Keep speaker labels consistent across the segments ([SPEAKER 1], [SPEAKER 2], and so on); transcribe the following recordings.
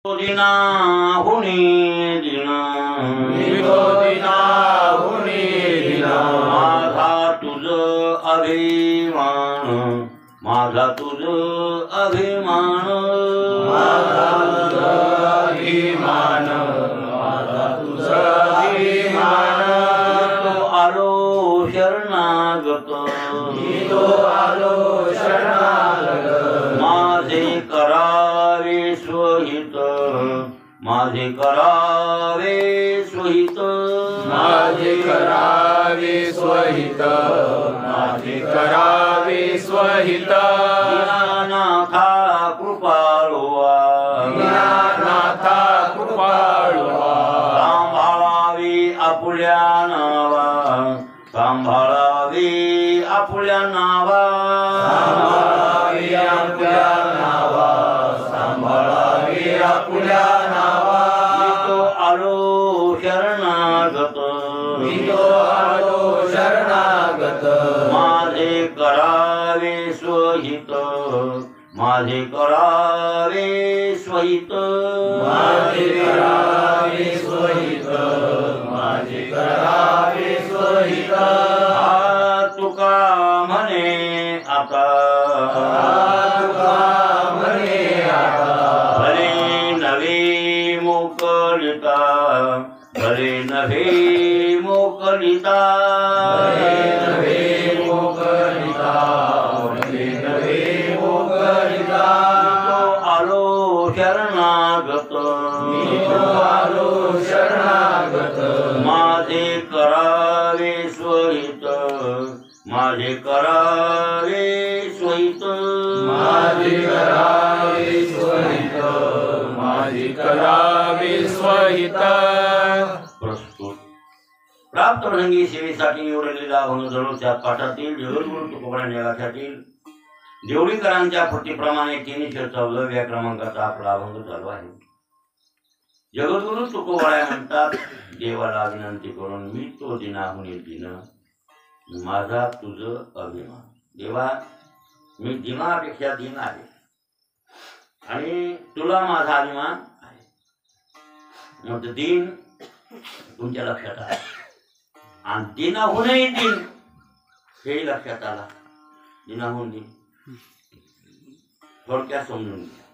[SPEAKER 1] दिनाहुनी दिना माझा तुझ अभिमान माझा तुझ अभिमान तो आलो शरणागत माझे करावे स्वहित माझे करावे स्वहित
[SPEAKER 2] माझे करावे स्वहित माझे करावे स्वहित
[SPEAKER 1] दीनानाथा कृपाळुआ
[SPEAKER 2] दीनानाथा कृपाळुआ
[SPEAKER 1] सांभाळावी आपुल्या नावा सांभाळावी आपुल्या नावा
[SPEAKER 2] सांभाळावी आपुल्या नावा सांभाळावी आपुल्या नावा
[SPEAKER 1] तो आलो शरणागत
[SPEAKER 2] आलो शरणागत
[SPEAKER 1] माझे करावे स्वहित माझे करावे स्वहित
[SPEAKER 2] माझे करावे स्वहित माझे करावे स्वहित
[SPEAKER 1] तुका म्हणे आता
[SPEAKER 2] तुका म्हणे आता
[SPEAKER 1] भले नवे मोकलिता भले नवे मोकलिता
[SPEAKER 2] नवे मोकलिता नवे मोकलिता
[SPEAKER 1] तो आलो शरणागत
[SPEAKER 2] आलो शरणागत
[SPEAKER 1] माझे करावे स्वहित माझे करावे स्वहित
[SPEAKER 2] माझे करावे स्वहित माझे करावे स्वहित
[SPEAKER 1] प्रस्तुत प्राप्त रंगी सेवेसाठी निवडलेला भंगधरो त्या पाठातील जगद्गुरु तुकोबारायांच्या गाथ्यातील देवळीकरांच्या फुटीप्रमाणे 314व्या क्रमांकाचा आपला अभंग चालू आहे. जगद्गुरु तुकोबाराय म्हणतात, देवाला विनंती करून मी तो दिनाहुनी दिन माझा तुझ अभिमान. देवा मी दिनापेक्षा दिन आहे आणि तुला माझा अभिमान आहे. मग दिन तुमच्या लक्षात आला आणि दिनाहूनही दिन हेही लक्षात आला. दिनाहून दिन थोडक्यात समजून घ्या.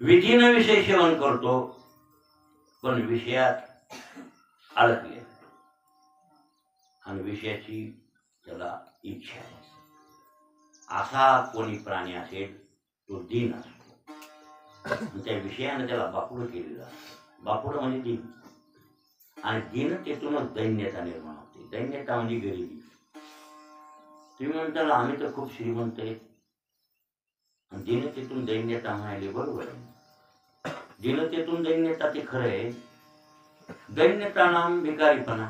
[SPEAKER 1] विधीनं विषय सेवन करतो पण विषयात अडकले आणि विषयाची त्याला इच्छा आहे. असा कोणी प्राणी असेल तो दिन असतो. त्या विषयाने त्याला बापुड केलेला. बापुड म्हणजे दिन आणि दीनतेतूनच दैन्यता निर्माण होते. दैन्यता म्हणजे गरिबी. तुम्ही म्हणताल आम्ही तर खूप श्रीमंत आहे आणि दीनतेतून दैन्यता म्हणाले, बरोबर आहे. दीनतेतून दैन्यता ते खरं आहे. दैन्यता नाम भिकारीपणा.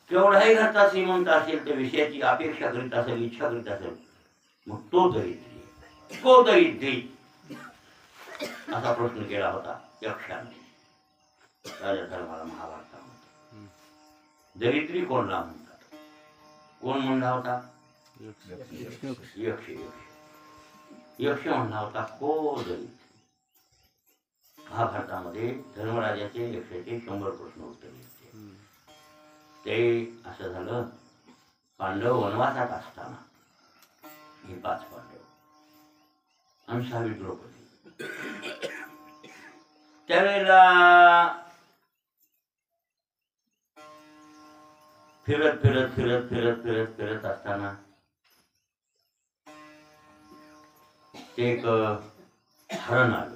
[SPEAKER 1] केवढाही घरचा श्रीमंत असेल तर विषयाची अपेक्षा करीत असेल, इच्छा करीत असेल, मग तो दरिद्री. तो दरिद्री असा प्रश्न केला होता यक्षाने राजा धर्माला महाभारतामध्ये. दरिद्री कोणला म्हणतात? कोण म्हणला होता? यक्ष. यक्ष म्हणला होता को दरिद्री. महाभारतामध्ये धर्मराजाचे यक्षाचे 100 प्रश्न उत्तर दिले. ते असं झालं, पांडव वनवासात असताना हे 5 पांडव आणि 6वी द्रौपदी. त्यावेळेला फिरत फिरत फिरत फिरत फिरत फिरत असताना एक हरण आलं.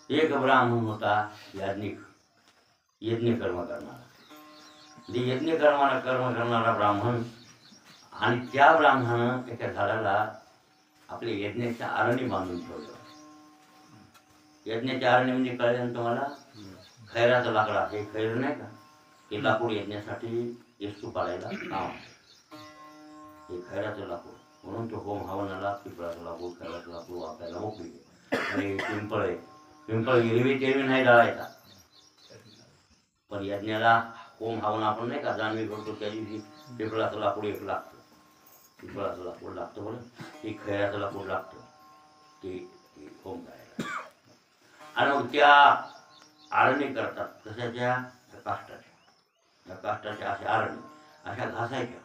[SPEAKER 1] एक ब्राह्मण होता, यज्ञ कर्म करणारा. यज्ञ कर्म करणारा ब्राह्मण आणि त्या ब्राह्मणानं एका झाडाला आपले यज्ञाच्या आरणी बांधून ठेवलं. यज्ञाच्या आरणी म्हणजे कळलं तुम्हाला? खैराचं लाकडा. हे खैर नाही का, हे लाकूड यज्ञासाठी येस्तू पाडायला काम. हे खैराचं लाकूड म्हणून तो होम हवनाला पिंपळाचं लाकूड, खैराचं लाकूड वापरायला मोकळी. आणि पिंपळ आहे, पिंपळ हिरवी तेरवी नाही जाळायचा. पण यज्ञाला होम हवन आपण नाही का जाणवी करतो त्या दिवशी पिंपळाचं लाकूड एक लागतं. पिंपळाचं लाकूड लागतं बरं, ते खैराचं लाकूड लागतं ते होम करायला. आणि मग त्या आळणी करतात कशाच्या, काष्टाच्या अशा आळणी अशा घासायच्या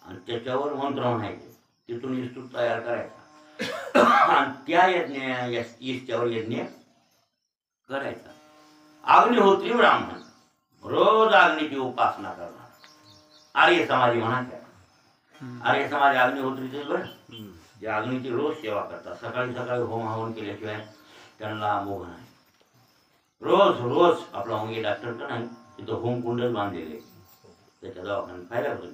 [SPEAKER 1] आणि त्याच्यावर मंत्र म्हणायचे, तिथून इस्तूप तयार करायचा आणि त्या इष्टावर यज्ञ करायचा. अग्निहोत्री ब्राह्मण रोज अग्नीची उपासना करणार. आर्य समाधी म्हणा त्या आर्य समाज अग्निहोत्रीचेच बरं, जे अग्नीची रोज सेवा करतात. सकाळी सकाळी होम हवन केल्याशिवाय त्यांना मोह नाही. रोज रोज आपला मुंगी डॉक्टर का नाही तिथं होम कुंडच बांधलेले, त्याच्या दवाखान्यात पाहिला होतं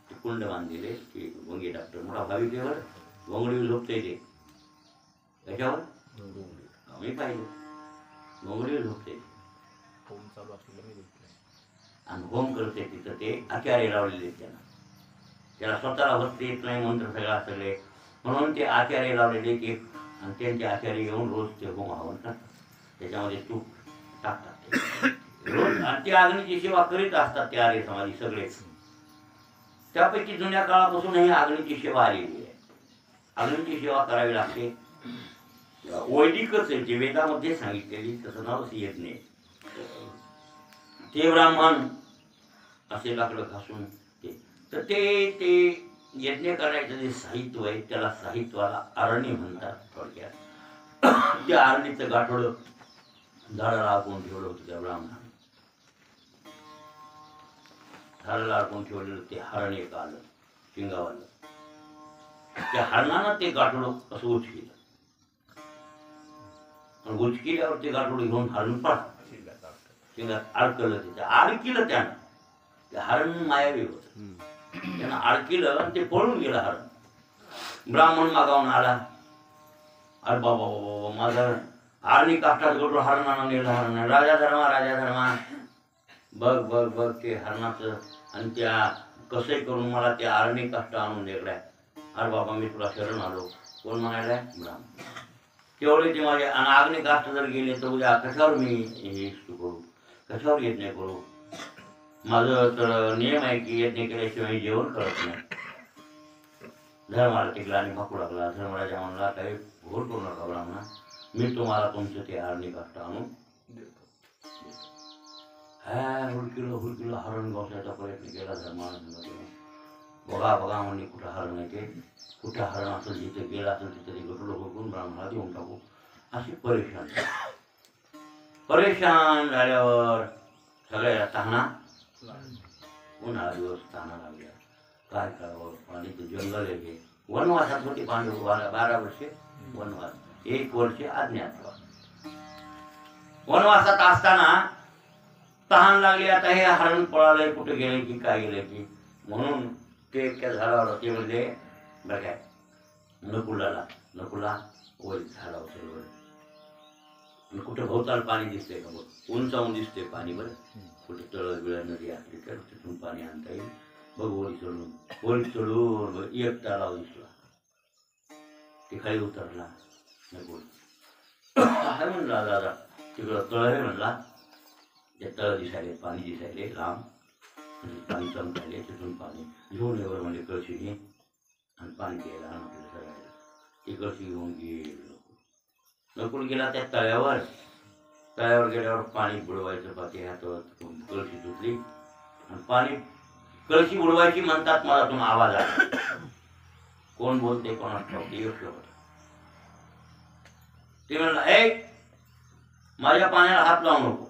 [SPEAKER 1] ते कुंड बांधलेले. ते मुंगी डॉक्टर मोठा भाविकेवर वंगडीवर झोपते ते, त्याच्यावर मी पाहिलं वंगडीवर झोपते आणि होम करते. तिथं ते आचार्य लावलेले त्याला स्वतःला होत येत नाही मंत्र सगळा सगळे, म्हणून ते आचार्य लावलेले की आणि त्यांचे आचार्य येऊन रोज ते होम हवन करतात. त्याच्यामध्ये तूप टाकतात ते रोज आणि ते अग्नीची सेवा करीत असतात ते आर्य समाधी सगळेच. त्यापैकी जुन्या काळापासून ही अग्नीची सेवा आलेली आहे. अग्नीची सेवा करावी लागते. वैदिकच आहे, जे वेदामध्ये सांगितलेली तसं नावच येत नाही. ते ब्राह्मण असे लाकडं घासून तर ते यज्ञ करायचं जे साहित्य आहे त्याला साहित्याला अरणी म्हणतात. थोडक्यात त्या अरणीचं गाठोडं झाडाला अडकून ठेवलं होतं त्या ब्राह्मणाने. झाडाला अडकून ठेवलेलं ते हरण एक आलं शिंगावालं. त्या हरणानं ते गाठोडं असं उचकिलं आणि उचकिल्यावर ते गाठोडं घेऊन हरण पडलं, शिंगात अडकलं. तिथं अडकिलं त्यानं. ते हरण मायावी होत, त्यानं अडकिलं आणि ते पळून गेलं हरण. ब्राह्मण मागावून आला, अरे बाबा बाबा माझं आरणी काष्टात गडून हरणानं नेलं. हरण राजा धर्मा बघ बघ बघ ते हरणाचं आणि त्या कसंही करून मला त्या आरणी काष्ट आणून दिलाय. अरे बाबा मी तुला शरण आलो. कोण म्हणायलाय? ब्राह्मण. तेवढे ते माझे आणि अग्नी काष्ट जर गेले तर उद्या कशावर मी हे करू, कशावर यज्ञ करू? माझं तर नियम आहे की यज्ञ केल्याशिवाय जेवण करत नाही. धर्माला टिकला आणि भाकू लागला. धर्मराजा म्हणला काही घोर करू नका ब्राह्मणा, मी तुम्हाला तुमचं ते आरणी काष्ट आणून हुडकिलं हरण बसायचा प्रयत्न केला धर्मानं. बघा बघा म्हणजे कुठं हरण आहे ते, कुठं हरण असेल जिथे गेला असेल तिथे ते गटुलं हुडकून ब्राह्मणाला देऊन टाकू. अशी परेशान झाल्यावर सगळ्या तहाना, उन्हाळा दिवस तहाना लागल्या. काय करावं, पाणीचं जंगल आहे. वनवासात होते पांडव 12 वर्षे वनवास, 1 वर्ष अज्ञातवास. वनवासात असताना तहान लागली. आता हे हरण पळालंय, कुठे गेले की काय गेले की, म्हणून ते एका झाडावर होते. म्हणजे बरं काय नकुला वर झाडावर चढवलं. कुठं भोवताल पाणी दिसतंय का बघ, उंचावून दिसतंय पाणी. बरं कुठे तळ बिळ नदी असली तर तिथून पाणी आणता येईल बघ. वरी चढून एक तलाव दिसला. ते खाली उतरला. नकुल काय म्हणला, दादा तिकडं तळ आहे म्हणला. ते तळ दिसायले, पाणी दिसायले लांब, पाणी चमकायले. तिथून पाणी घेऊन येवर म्हणजे कळशीने आणि पाणी प्यायला आपल्याला सगळ्याला. ती कळशी घेऊन गेलो. नकुल गेला त्या तळ्यावर गेल्यावर पाणी बुडवायचं पाती हातात, कळशी तुटली आणि पाणी कळशी बुडवायची म्हणतात. मला तुम्ही आवाज आला. कोण बोलते कोणाच ठाऊक. योग्य होता ते म्हणलं, माझ्या पाण्याला हात लावू नको.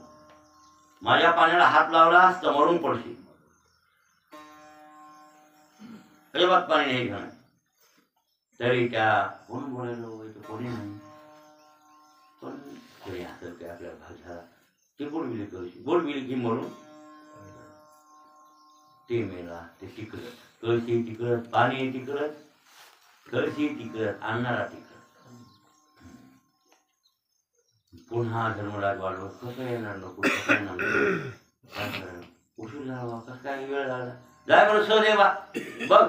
[SPEAKER 1] माझ्या पाण्याला हात लावलास तर मरून पडशील. अजिबात पाणी नाही घेणार. तरी त्या कोण बोलायला कोणी नाही, पण कोणी असेल ते आपल्याला भाग झाला. ते गोडविली कळशी, गोडविली की मरून ते मेला. ते तिकडत कळशी तिकडत, पाणी तिकडत, कळशी तिकडत, आणणारा तिकडत. पुन्हा धर्मराज वाढवत कसं येणार नको, कसं येणार उशीर झाला, कसं काय वेळ झाला. जाय बरं सहदेवा बघ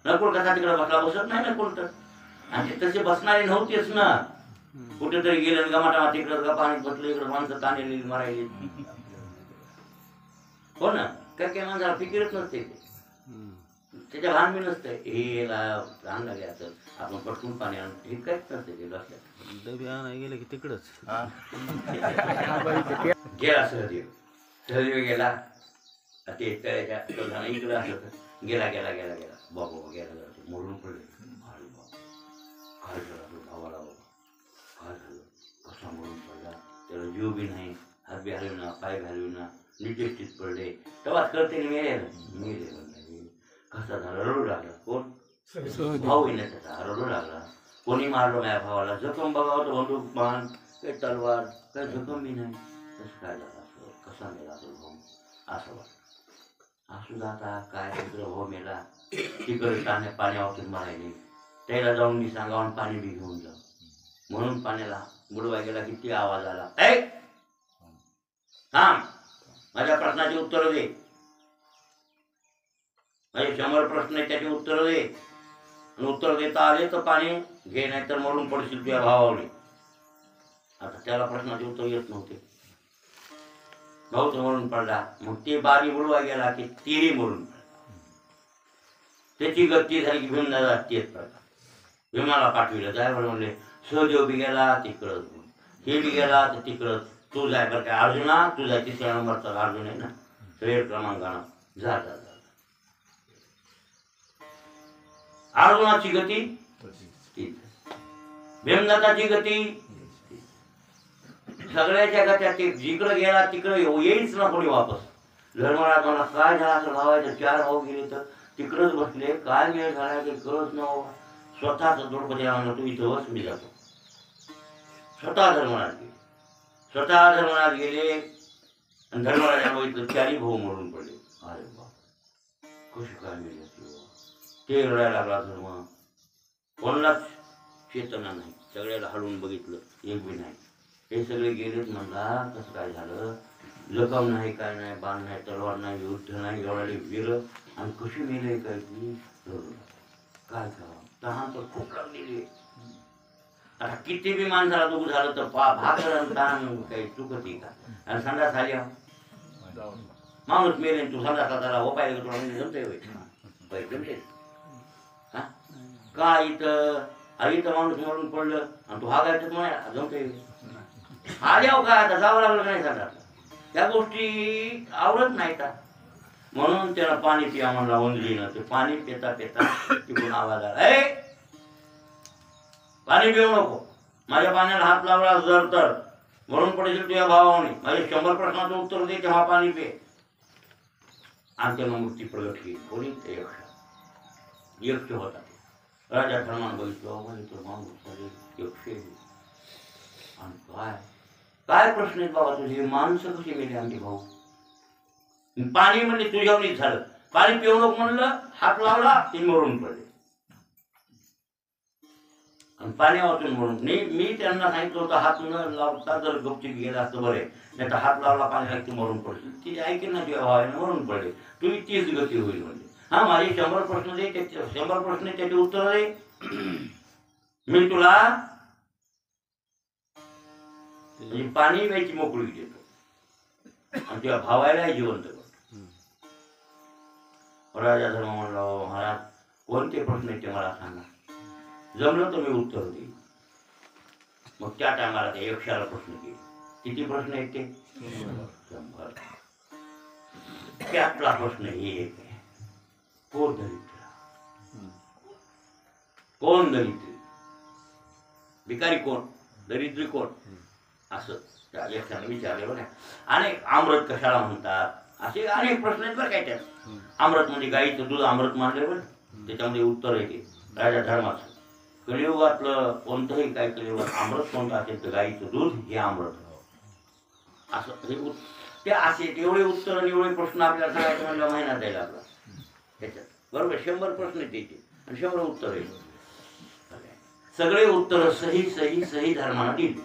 [SPEAKER 1] नकुल कसा तिकडे बसला. बसत नाही नकुल तर, आणि ते तसे बसणारे नव्हतेच ना. कुठेतरी गेलं गमाटा तिकडं का पाणी बसलं, इकडं माणसं ताणलेली मारायली. हो ना, काय काय माणसाला फिकिरच नसते. त्याच्या भान बी नसतं. हे लहान लागले असं आपण पटकून पाणी आणतो, हे काहीच नसतं ते लक्षात.
[SPEAKER 3] डबे आणाय गेले की तिकडच
[SPEAKER 1] गेला सहदेव गेला. ते तळ्याच्या टोधानं इकडं असं गेला गेला गेला गेला बाबा गेला गेला मोडून पडले. अरे बाबा काय झालं तो भावाला, बाबा काय झालं, कसा मोडून पडला, त्याला जीव बी नाही, हात बी हलविना, पाय घालविना, निश्चित पडले. तेव्हाच करते मेले मेले कसा झाला, रडू लागला. कोण भाऊ येणे त्याचा रडू लागला. कोणी मारलं माझ्या भावाला, जखम बघावं तर बंदूक मान काही तलवार काही जखम बी नाही. कसं काय झालं असं, कसा मेला तो भाऊ असं वाटतं. असू जाता काय दुसरं भाऊ मेला, तिकडे ताने पाण्यावरून मारायले, त्याला जाऊन मी सांगावून पाणी बी घेऊन जा म्हणून पाण्याला बुडवा गेला. किती आवाज आला, ऐ थांब, माझ्या प्रश्नाची उत्तर दे, माझे 100 प्रश्न आहेत त्याची उत्तर दे. आणि उत्तर देता आले तर पाणी घे, नाही तर मरून पडशील तुझ्या भावावली. आता त्याला प्रश्नाचे उत्तर येत नव्हते. भाऊ तो मरून पडला. मग ते बारी बुडवा गेला की तेही मरून पडला. त्याची गती झाली की भीमदादा तेच पडला. भीमाला पाठविलं, जाय बरं म्हणले. सहदेव बी गेला तिकडंच, हे बी गेला तर तिकडंच. तू जाय बरं काय अर्जुना, तू जाय 3ऱ्या नंबरचा अर्जुन आहे ना, श्रेय क्रमांकानं जा जा जा. अर्जुनाची गती भीमदादाची गती सगळ्याच्या गत्या ते जिकडे गेला तिकडे येईच ना कोणी वापस. धर्मराज मला काय झाला असं भावायचं, 4 भाऊ गेले तर तिकडंच बसले, काय वेळ झाला ते कळत न. स्वतःच द्रौपदी म्हणलं तू इथं बस, मी जातो. स्वतः धर्मराज गेले आणि धर्मराजांना बघितलं 4ही भाऊ मरून पडले. अरे बाप, कशी काय मिळेल ते रडायला लागला. धर्म कोणालाच चेतना नाही, सगळ्याला हलवून बघितलं, एक बी नाही. हे सगळे गेलेच. म्हणला कसं काय झालं, जखम नाही, काय नाही, बाण नाही, तलवार नाही, युद्ध नाही, एवढे वीर आणि कशी मेले काय की काय करावं. तहान तर खूप लागलेली. आता किती बी माणसाला दुःख झालं तर भाकर तहान काही चुकती का. आणि संडास झाली माणूस मेले, तू संडासला त्याला हो पाहिजे तुला म्हणजे जमते जमते का. इथं माणूस मरून पडलं आणि तू हागायचं म्हणा जमते आल्याव का. आता जावं लागलं नाही सांगा, त्या गोष्टी आवडत नाही का. म्हणून त्याला पाणी पिया म्हणला उंदरीनं. ते पाणी पिता पिता तिकडून आवाज आला, ए पाणी पिऊ नको, माझ्या पाण्याला हात लावला जर तर म्हणून पडेल तुझ्या भावाने. माझे 100 प्रश्नाचं उत्तर दे, तेव्हा पाणी पे. आणि त्यानं मूर्ती प्रगट केली. कोणी ते यक्ष होता. राजा धर्मान बघितलं माणूस यक्ष. आणि काय काय प्रश्न आहेत बाबा तुझे, माणसं कशी मेली आमचे भाऊ. पाणी म्हणजे तुझ्यावरच झालं, पाणी पिऊ नको म्हणलं, हात लावला ते मरून पडले. आणि पाणी वाचून म्हणून मी त्यांना सांगितलं होतं हात न लावता जर गपचीप गेला असतं बरे, नाही तर हात लावला पाणी लागते मरून पडशील. ती ऐकेल ना तुझ्या भावाने मरून पडले, तुझी तीच गती होईल. म्हणजे हा माझे 100 प्रश्न दे, 100 प्रश्न त्याची उत्तर दे, मी तुला पाणी प्यायची मोकळी देतो आणि तुझ्या भावायला जिवंत करतो. राजा धर्म म्हणला, महाराज कोणते प्रश्न आहेत ते मला सांगा, जमलं तर मी उत्तर देईन. मग त्या टायमाला ते 100 प्रश्न केले. किती प्रश्न आहेत ते 100. त्यातला प्रश्न हे एक आहे, कोण दरिद्र, कोण दरिद्री, भिकारी कोण, दरिद्री कोण, असं त्या 100 विचारले बघा. अनेक अमृत कशाला म्हणतात असे अनेक प्रश्न आहेत बरं काय. त्यात अमृत म्हणजे गाईचं दूध अमृत मानले बरं, त्याच्यामध्ये उत्तर येते राजा धर्माचं. कलियुगातलं कोणतंही काय कलियुगात अमृत कोणतं असेल तर गाईचं दूध हे अमृत. असं ते असे एवढे उत्तर आणि एवढे प्रश्न आपल्याला सांगायचं म्हणजे महिना द्यायला लागला त्याच्यात. बरोबर 100 प्रश्न द्यायचे आणि 100 उत्तर आहे. सगळे उत्तर सही धर्मानं दिली.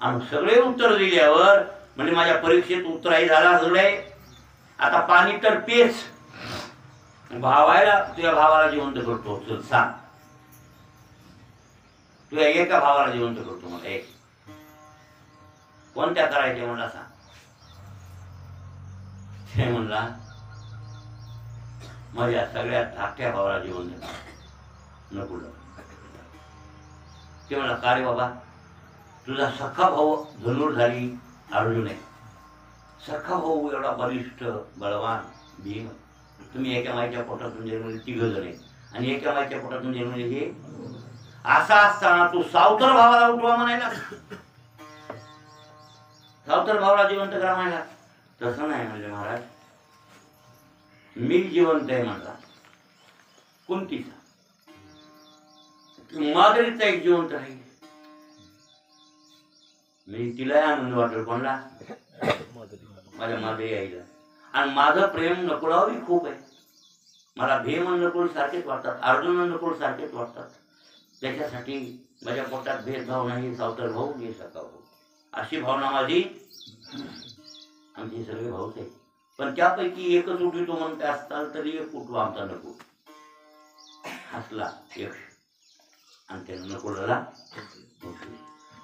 [SPEAKER 1] आणि सगळे उत्तर दिल्यावर म्हणजे माझ्या परीक्षेत उत्तरही झाला सगळे. आता पाणी तर पेच, भावायला तुझ्या भावाला जिवंत करतो. चल सांग, तुझ्या एका भावाला जिवंत करतो. मला एक कोणत्या करायचे म्हणला सांग. ते म्हणला माझ्या सगळ्या धाकट्या भावाला जीवन दिलं नकुल. ते म्हणा का रे बाबा, तुझा सख्खा भाऊ धनुर्धारी अर्जुन आहे, सख्खा भाऊ एवढा बलिष्ठ बलवान भीम, तुम्ही एका माईच्या पोटातून जन्मले 3 जण आहे आणि एका माईच्या पोटातून जन्मले हे. असा असताना तू सावतर भावाला उठवा म्हणायला, सावतर भावाला जिवंत करा म्हणायला. तसं नाही म्हणजे महाराज, मी जिवंत आहे म्हणला कुंतीचा, माधुरीचा एक जिवंत राहील. मी तिला आनंद वाटेल कोणला, माझ्या माधुरी आईला. आणि माझं प्रेम नकुलावरही खूप आहे. मला भीम नकुल सारखेच वाटतात, अर्जुन नकुल सारखेच वाटतात. त्याच्यासाठी माझ्या पोटात भेदभाव नाही, सावतर भाऊ घे सखा भाऊ अशी भावना माझी. आमचे सगळे भाऊच आहे, पण त्यापैकी एकच उठवितो म्हणते असताल तरी एक उठवा आमचा नकुल. हसला यक्ष आणि त्यानं नकुलाला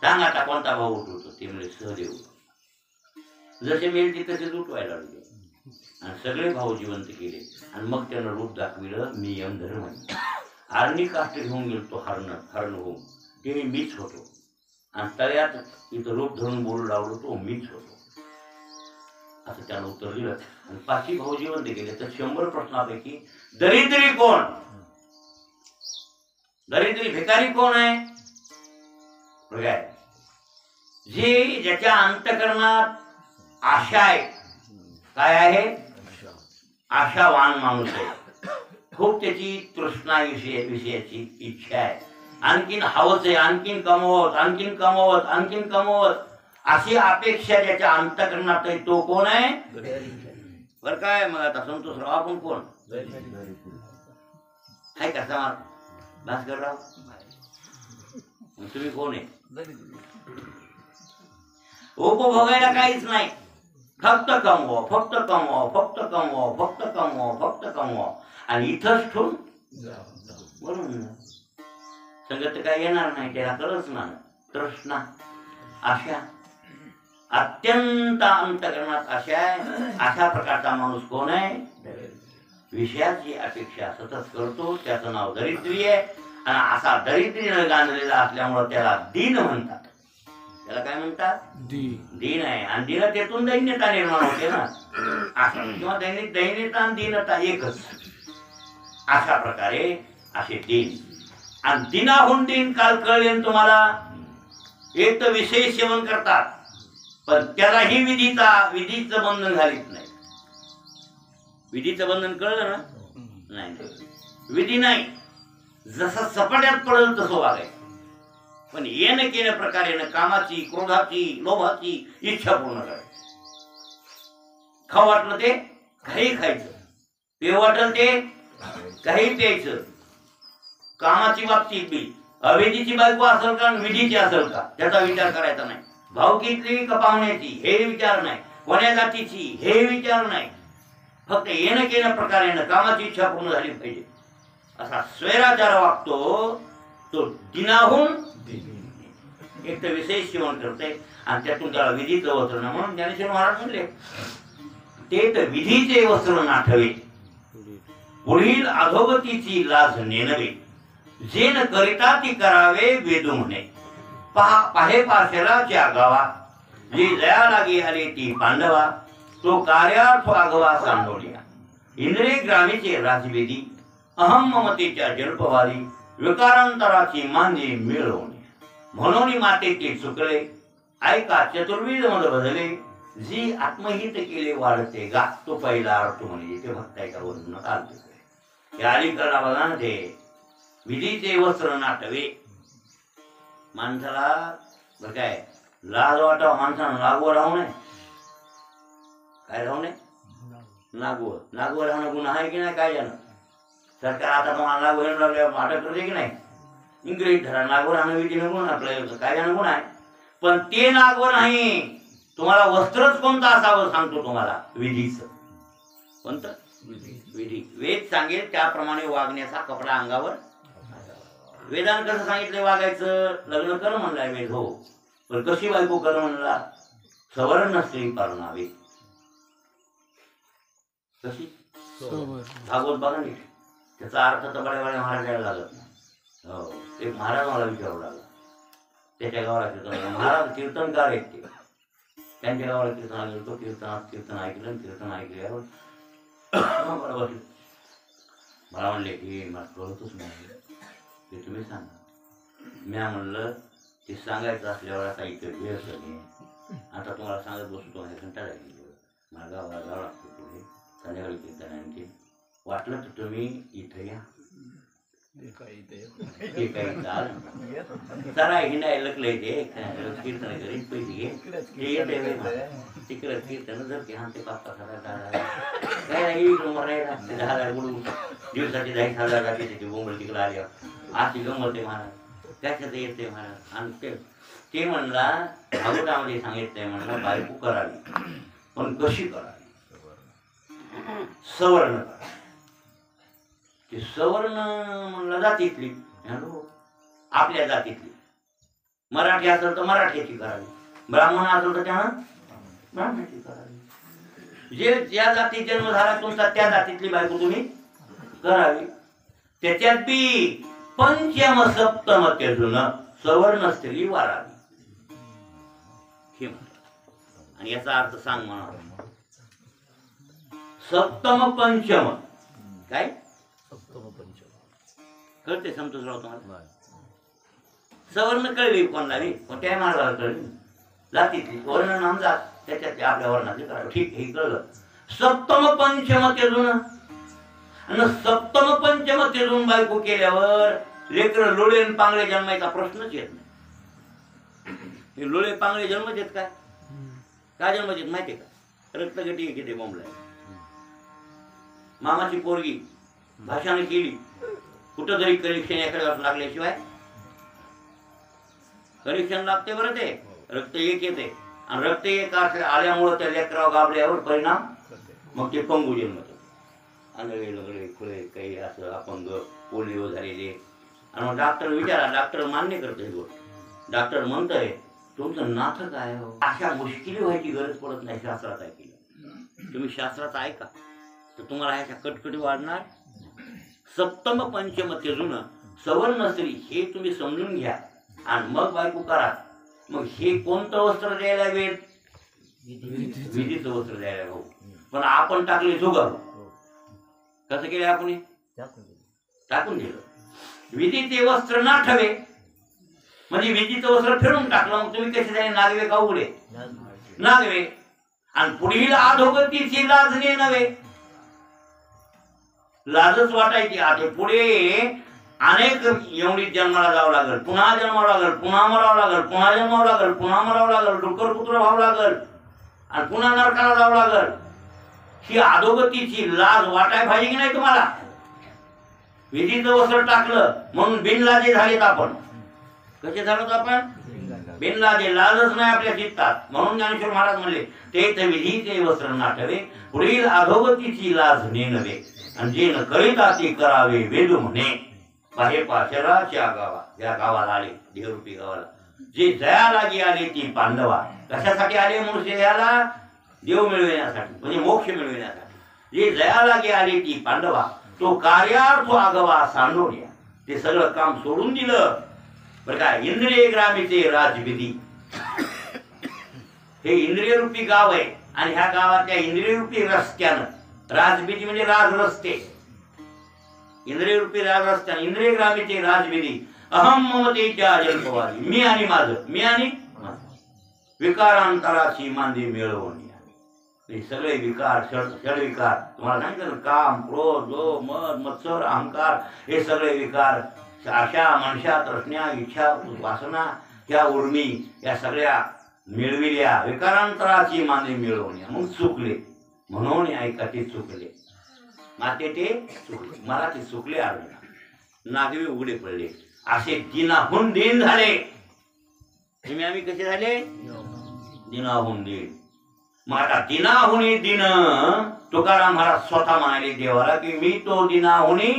[SPEAKER 1] सांग आता कोणता भाऊ उठवतो. ते म्हणजे सहदेव. जसे मिळते तसेच उठवायला लागले आणि सगळे भाऊ जिवंत केले. आणि मग त्यानं रूप दाखविलं मी यमधर्म आहे. हरणी काष्ट घेऊन गेलो तो हरण होऊन, ते मीच होतो. आणि तळ्यात इथं रूप धरून बोलू लावलो तो मीच होतो असं त्यानं उत्तर दिलं. आणि 5 भाऊ जिवंत केले. तर 100 प्रश्नापैकी दरिद्री कोण, दरिद्री भिकारी कोण आहे, काय जे ज्याच्या अंतकरणात आशा आहे, काय आहे, आशावान माणूस आहे, खूप त्याची तृष्णा विषयाची इच्छा आहे, आणखीन हवंच आहे, आणखीन कमवत आणखीन कमवत आणखीन कमवत अशी अपेक्षा ज्याच्या अंतकरणात आहे तो कोण आहे. बर काय मग आता संतोषराव आपण कोण आहे, कसा भास्करराव तुम्ही कोण आहे. उपभोगायला काहीच नाही, फक्त कमवा फक्त कमवा फक्त कमवा फक्त कमवा फक्त कमवा आणि इथंच ठेवून बरोबर संगत काय येणार नाही. त्याला कळच ना तृष्णा आशा अत्यंत अंतकरणात आशा आहे. अशा प्रकारचा माणूस कोण आहे, विषयाची अपेक्षा सतत करतो, त्याचं नाव दरिद्री आहे. आणि असा दरिद्रीनं गांधलेला असल्यामुळं त्याला दीन म्हणतात. त्याला काय म्हणतात, दीन आहे. आणि दीनतेतून दैन्यता निर्माण होते ना, असं किंवा दैन्यता आणि दीनता एकच. अशा प्रकारे असे दीन आणि दिनाहून दिन काल कळेल तुम्हाला. एक तर विषय सेवन करतात पण त्यालाही विधीचं बंधन घालीत नाही. विधीचं बंधन कळलं ना, नाही विधी नाही. जसं सपाट्यात पडेल तसं वागायचं. पण येणं केल्या प्रकारे कामाची क्रोधाची लोभाची इच्छा पूर्ण करायची. खाऊ वाटलं ते काही खायचं, पेव वाटलं ते काही प्यायचं. कामाची बाबतीत बी अविधीची बायको असेल का विधीची असेल का त्याचा विचार करायचा नाही. भावकीतली का पाहुण्याची हे विचार नाही, कोण्या जातीची हे विचार नाही. फक्त येणं केल्या प्रकारे कामाची इच्छा पूर्ण झाली पाहिजे असा स्वैराचार वागतो तो. दिनाहून एक तर विशेष सेवन करते आणि त्यातून त्याला विधीचं वस्त्र ना, म्हणून ज्ञानेश्वर महाराज म्हणले ते तर विधीचे वस्त्र नाठवे, पुढील अधोगतीची लाज नेनवे, जे न करिता ती करावे वेदू म्हणे. पाहे पार्शराच्या गावा, जी जया लागी आले ती पांडवा, तो कार्यार्थ आगवा सांडोलिया. इंद्रिय ग्रामीचे राजवेदी, अहम ममतेच्या जल्पवादी, विकारांतराची मांदी मिळवणे. म्हणून मातेचे चुकले, ऐका चतुर्विध मद बदले, जी आत्महित केले वाढते गा. तो पहिला अर्थ म्हणजे ते भक्तायचा वरून काढते. या अलीकडला बघा ना, ते विधीचे वस्त्र नाटवे. माणसाला बरं काय लाज वाटावं, माणसानं लागवड राहू नये. काय राहू नये, लागवड राहणं गुन्हा आहे की नाही. काय झालं सरकार आता तुम्हाला लागवड अटक करते की नाही. इंग्रजी धरा लागवड राहणं विधीनं गुन्हा, आपल्या काय जाणं गुन्हा आहे. पण ते लागवड नाही, तुम्हाला वस्त्रच कोणतं असावं सांगतो तुम्हाला. विधीचं कोणतं विधी. वेद सांगेल त्याप्रमाणे वागण्याचा कपडा अंगावर. वेदान कसं सांगितलं वागायचं, लग्न कर म्हणलाय वेद हो, पण कशी बायको कर म्हणला, सवर्ण स्त्री पारणावे. कशी भागवत बघा नीट, त्याचा अर्थ तर बड्या बड्या महाराजाला लागत नाही. हो, एक महाराज मला विचारू लागला, त्याच्या गावाला कीर्तन, महाराज कीर्तनकार आहेत ते, त्यांच्या गावाला कीर्तन गेलो, तो कीर्तन ऐकलं, कीर्तन ऐकल्यावर बरोबर मला म्हणले की मला कळतच नाही ते तुम्ही सांगा. मी म्हणलं ते सांगायचं असल्यावर आता इथे वेळ नाही, आता तुम्हाला सांगत बसतो तुम्हाला कंटाळा येईल, मला गावाला जावं लागतं पुढे संध्याकाळी कीर्तन आहे ते, वाटलं तर तुम्ही इथं या, ते काही चाल जरा हिंडायला लकलंय ते कीर्तन करीन पैसे घे ते येते तिकडं कीर्तन जर की ते पाच काय नाही राहिला ते 10,000 बुडून दिवसाचे 10,000 जाते त्याची बोंबल तिकडं आल्यावर अशी गमते महाराज त्याच्यात येते महाराज. आणि ते म्हणला भागवतामध्ये सांगितलंय म्हणलं बायको करावी पण कशी करावी, सवर्ण करावी. ते सवर्ण म्हणलं जातीतली, आपल्या जातीतली, मराठी असेल तर मराठीची करावी, ब्राह्मण असेल तर त्यानं ब्राह्मणाची करावी. जे ज्या जातीत जन्म झाला तुमचा त्या जातीतली बायको तुम्ही करावी. त्याच्यात बी पंचम सप्तम तेजून सवर्ण स्त्री वारावी हे म्हणतात. आणि याचा अर्थ सांग म्हणा, सप्तम पंचम काय कळते समजून राहतो मला. सवर्ण कळली कोणाला रे, कोणत्याही मार्गाला कळली, जातीतली वर्ण नाम जात त्याच्यात आपल्या वर्णातली करावं, ठीक हे कळलं. सप्तम पंचम तेजून, आणि सप्तम पंचम तेजून बायको केल्यावर लेकर लोळे पांगळे जन्मायचा प्रश्नच येत नाही. हे लोळे पांगळे जन्म देत काय, काय जन्म देत माहितीये का, रक्तगटी किती बोंबलाय. मामाची पोरगी भाषाने केली, कुठं जरी कनेक्शन एखाद्या लागल्याशिवाय, कनेक्शन लागते बरं, ते रक्त एक येते आणि रक्त एक आल्यामुळं त्या लेकराव गाबल्यावर परिणाम मग ते पंगू जन्मतो, आंधळे लगडे खुळे काही असं अपंग पोलिओ झालेले. आणि मग डॉक्टर विचारा, डॉक्टर मान्य करतो ही गोष्ट, डॉक्टर म्हणतोय तुमचं नाथ काय हो, अशा मुश्किली व्हायची गरज पडत नाही शास्त्रात ऐकलं. तुम्ही शास्त्रात ऐका तर तुम्हाला ह्याच्या कटकटी वाढणार. सप्तम पंचम तेजून सवर्ण स्त्री हे तुम्ही समजून घ्या आणि मग बायको करा. मग हे कोणतं वस्त्र द्यायला वेळ, विधीचं वस्त्र द्यायला भाऊ, पण आपण टाकले जुगारू. कसं केलं आपण, टाकून दिलं. विधीचे वस्त्र ना ठेवे म्हणजे विधीचं वस्त्र फिरून टाकलं, मग तुम्ही कसे जाणे नागवे का उघडे नागवे. आणि पुढील अधोगतीची लाजणे नव्हे, लाजच वाटायची. आता पुढे अनेक एवढी जन्माला जावं लागल, पुन्हा जन्मावं लागल, पुन्हा मरावं लागल, पुन्हा जन्मावं लागल, पुन्हा मरावं लागल, डुक्कर पुत्र व्हावं लागल आणि पुन्हा नरकाला जावं लागल. ही अधोगतीची लाज वाटाय पाहिजे की नाही तुम्हाला. विधीचं वस्त्र टाकलं म्हणून बिनलाजे झालेत आपण. कसे झालोत आपण बिनलाजे, लाजच नाही आपल्या चित्तात. म्हणून ज्ञानेश्वर महाराज म्हणले ते विधीचे वस्त्र नाटवे, पुढील अधोगतीची लाज नेनवे, आणि जे न करिता ते करावे वेदू म्हणे. बाहेर पाशराच्या गावा, या गावाला आले देवरूपी गावाला, जे जयालागी आले ती पांडवा. कशासाठी आले मनुष्य याला, देव मिळविण्यासाठी म्हणजे मोक्ष मिळविण्यासाठी. जे जयालागी आले ती पांडवा, तो कार्यार्थ आगवा सांडोड्या. ते सगळं काम सोडून दिलं बरं का. इंद्रिय ग्रामीचे राजविधी, हे इंद्रिय रूपी गाव आहे आणि ह्या गावातल्या इंद्रिय रूपी रस्त्यानं, राजविधी म्हणजे राज रस्ते, इंद्रिय रूपी राज रस्त्यानं इंद्रिय ग्रामीचे राजविधी. अहम ममतेच्या जल्पवादी, मी आणि माझं, मी आणि विकारांतराची मांदी मिळवून. हे सगळे विकार, षडविकार तुम्हाला सांगितलं, काम क्रोध लोभ मद मत्सर अहंकार, हे सगळे विकार, आशा मनशा तृष्णा इच्छा वासना, ह्या उर्मी, या सगळ्या मिळविल्या विकारांतराची मांदी मिळवून. मग चुकले म्हणून ऐका, ते चुकले माते, ते चुकले मला, ते चुकले अर्जुना, नागवे उघडे पडले, असे दिनाहून दिन झाले. तुम्ही आम्ही कसे झाले, दिनाहून दिन. मग आता दिनाहुनी दिन तुकाराम महाराज स्वतः म्हणाले देवाला की मी तो दिनाहुनी.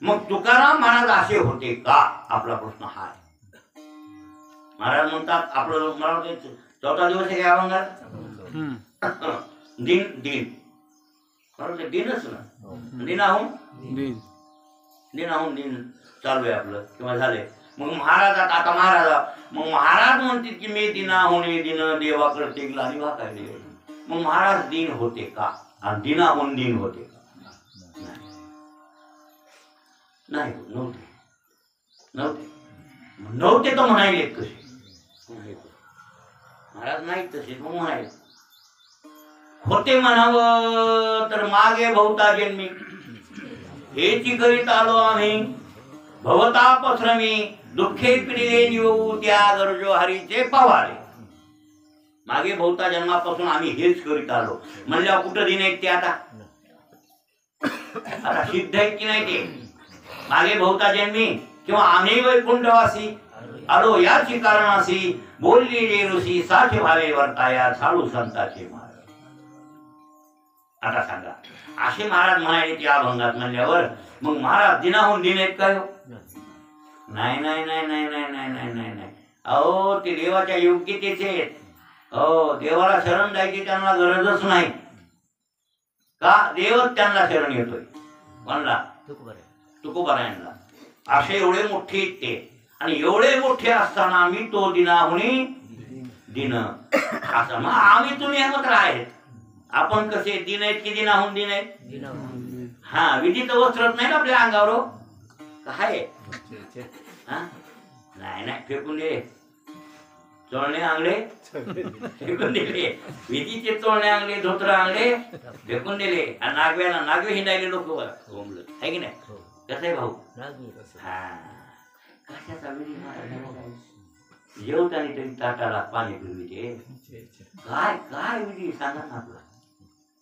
[SPEAKER 1] मग तुकाराम महाराज असे होते का, आपला प्रश्न हा आहे. महाराज म्हणतात आपलं मला चौथा दिवस आहे काय अभंगात, दिन दिन कारण ते दिनच ना, दिनाहून दिन चालू आहे आपलं किंवा झालंय. मग महाराजात आता मग महाराज म्हणतील की मी दिनाहून दिन देवा करते ग्लानी वाकायले. मग महाराज दिन होते का आणि दिनाहून दिन होते का? नाही, नव्हते तर म्हणायले कसे महाराज नाही तसे मग म्हणायले होते म्हणावं तर मागे भवता जन्मी हेची करीत आलो आम्ही भवतापश्रमी दुःखे पिढिले निवू त्या गरजो हरीचे पवारे. मागे भवता जन्मापासून आम्ही हेच करीत आलो म्हणल्यावर कुठं दिन आहेत ते आता सिद्ध आहेत की नाही ते? मागे भवता जन्मी किंवा आम्ही वैकुंठवासी आलो याची कारणासी बोललेले ऋषी साठे भावे वर्ताया साडू संताचे महाराज. आता सांगा असे महाराज म्हणाले त्या अभंगात म्हणल्यावर मग महाराज दिनाहून दिन आहेत काय? नाही नाही नाही नाही नाही नाही नाही नाही नाही. अहो ते देवाच्या योग्यतेचे आहेत. हो देवाला शरण द्यायची त्यांना गरजच नाही का? देवच त्यांना शरण येतोय म्हणला तुकोबारायणला. असे एवढे मोठे आहेत ते आणि एवढे मोठे असताना मी तो दिनाहुनी दिन असं मग आम्ही तुम्ही एकत्र आहेत. आपण कसे दिन आहेत की दिनाहून दिन आहेत? हा विधीचं वस्त्रच नाही ना आपल्या अंगावर काय? नाही नाही फेकून दिले चोळणे आंगळे फेकून दिले. विधीचे चोळणे आंगळे धोत्र आंगळे फेकून दिले आणि नागवे हिंडायले लोक आहे की नाही? कसं आहे भाऊ? हा कशाचा विधी महाराज जेवताना तरी ताटाला पाणी पिरविते काय काय विधी सांगा ना आपला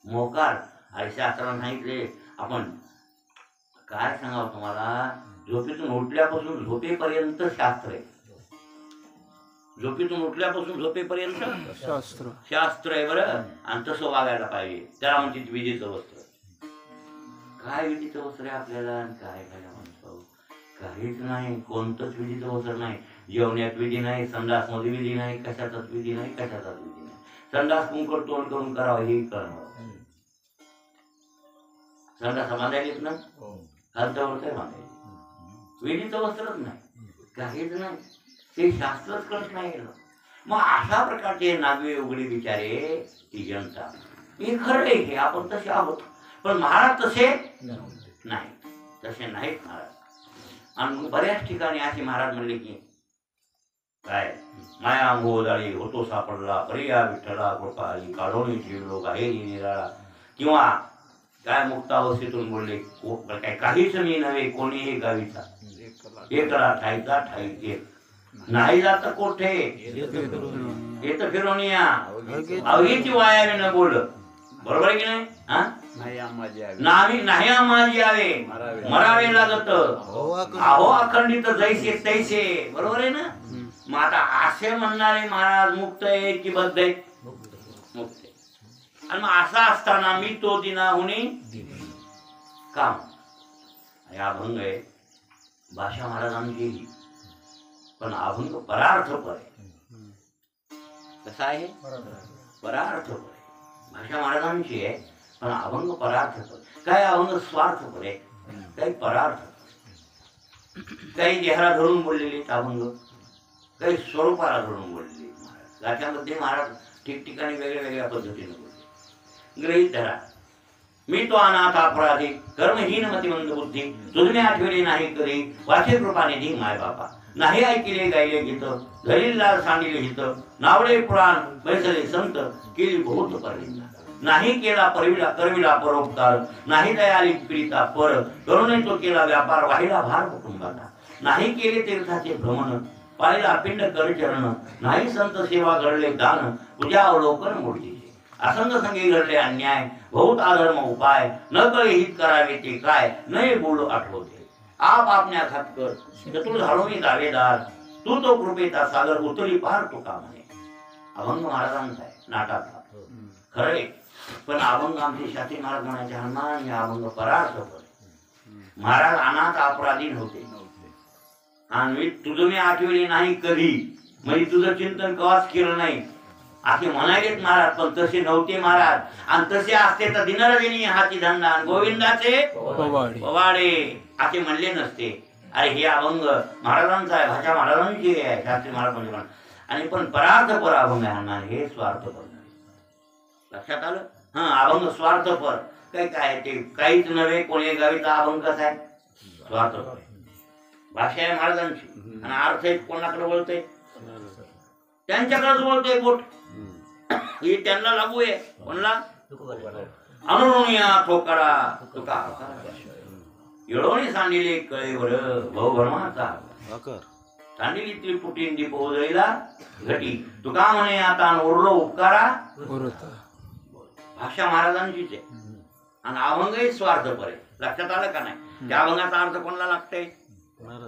[SPEAKER 1] मोकार. आणि शास्त्राला सांगितले आपण काय सांगावं तुम्हाला झोपेतून उठल्यापासून झोपेपर्यंत शास्त्र आहे. झोपेतून उठल्यापासून झोपेपर्यंत शास्त्र आहे बरं. आणि तसं वागायला पाहिजे. त्याला म्हणते विधीचं वस्त्र. काय विधीचं वस्त्र आहे आपल्याला आणि काय काय म्हणतो काहीच नाही. कोणतंच विधीचं वस्त्र नाही. जेवण्यात विधी नाही, संडास मध्ये विधी नाही, कशाचाच विधी नाही, कशाचाच विधी नाही. संडास कुंकड तोंड करून करावं हे करावं. संडास बांधायलेच ना हातावर काय बांधायचे विधीचं वस्त्रच नाही काहीच नाही. ते शास्त्रच करत नाही. मग अशा प्रकारचे नागवे उघडे विचारे ती जनता हे खरं आहे की आपण तसे आहोत. पण महाराज तसे नाही, तसे नाहीत महाराज. आणि बऱ्याच ठिकाणी असे महाराज म्हणले की काय माया मोहदाळी होतो सापडला पर्या विठ्ठला कृपाळी काढून लोक आहे निराळा किंवा काय मुक्तावस्थेतून बोलले काय काहीच मी नव्हे कोणीही गावीचा एकला ठाईचा ठाई एक नाही जात कोठे येत फिरून या अवघीची वायावी न बोल. बरोबर आहे की नाही? हा नाही आम्हाला यावे मरावे लागत अहो अखंडित जैसे तैसे. बरोबर आहे ना? मग आता असे म्हणणारे महाराज मुक्त आहे की बद्ध आहे? मुक्त आहे. आणि मग असा असताना मी तो दिनाहुनी काम अभंग आहे. भाषा महाराजांनी केली पण अभंग परार्थपर आहे. कसा आहे? परार्थपर आहे. भाषा महाराजांची आहे पण अभंग परार्थपर. काय अभंग स्वार्थपर आहे, काही परार्थ, काही देहाला धरून बोललेले अभंग, काही स्वरूपाला धरून बोललेले महाराज. याच्यामध्ये महाराज ठिकठिकाणी वेगळ्या वेगळ्या पद्धतीने बोलले. गृहीत धरा मी तो अनाथ अपराधी कर्महीन मतिमंद बुद्धी तुझमे आठवले नाही कधी वाचे कृपानिधी माय बापा नाही ऐकिले गायले गीत घरी लाल सांडिले हित नावडे पुराण बैसले संत केली बहुत परिंदा नाही केला करविला परोपकार नाही दयाली प्रीता पर करुणे तो केला व्यापार वाहिला भार कुटुंबाचा नाही केले तीर्थाचे भ्रमण पाहिला पिंड करचरण नाही संत सेवा घडले दान पूजा अवलोकन मूर्तीचे असंग संगी घडले अन्याय बहुत अधर्म उपाय न कळे हित करावे ते काय नये बोल आठवते आप आपल्या खातकर चतुर झालो मी दावेदार तू तो कृपेचा सागर उतरी पार तो का म्हणे. अभंग महाराजांचा आहे नाटातला खरे. पण अभंग आमचे शास्त्री महाराज म्हणायचे हनुमान या अभंग परार्थ महाराज अनाथ अपराधी नव्हते. आणि तुझं मी आठवले नाही कधी म्हणजे तुझं चिंतन कवाच केलं नाही असे म्हणालेत महाराज, पण तसे नव्हते महाराज. आणि तसे असते तर दिनरजनी हाती धंदा आणि गोविंदाचे पवाडे असे म्हणले नसते. अरे हे अभंग महाराजांचा आहे, भाषा महाराजांची आहे, शास्त्री महाराज म्हणजे आणि पण परार्थपर अभंग आहे, हे स्वार्थपर. लक्षात आलं? हा, अभंग स्वार्थपर. काय ते काहीच नव्हे, कोणी गावीचा अभंग कसा आहे? स्वार्थपर. भाषा आहे महाराजांची आणि अर्थ आहे कोणाकडे बोलतोय? त्यांच्याकडेच बोलतोय बोट. ही त्यांना लागू आहे. कोणला? अनुरुणिया ठोकरा तुका येळोणी सांडिले कळेवर भाऊभरमाचा सांडिली त्रिपुटींडी पोहळीला घटी तुका म्हणे आता उरलो उपकारा. भाषा महाराजांचीच आहे आणि अभंगही स्वार्थपर आहे. लक्षात आलं का नाही? त्या अभंगाचा अर्थ कोणाला लागतंय?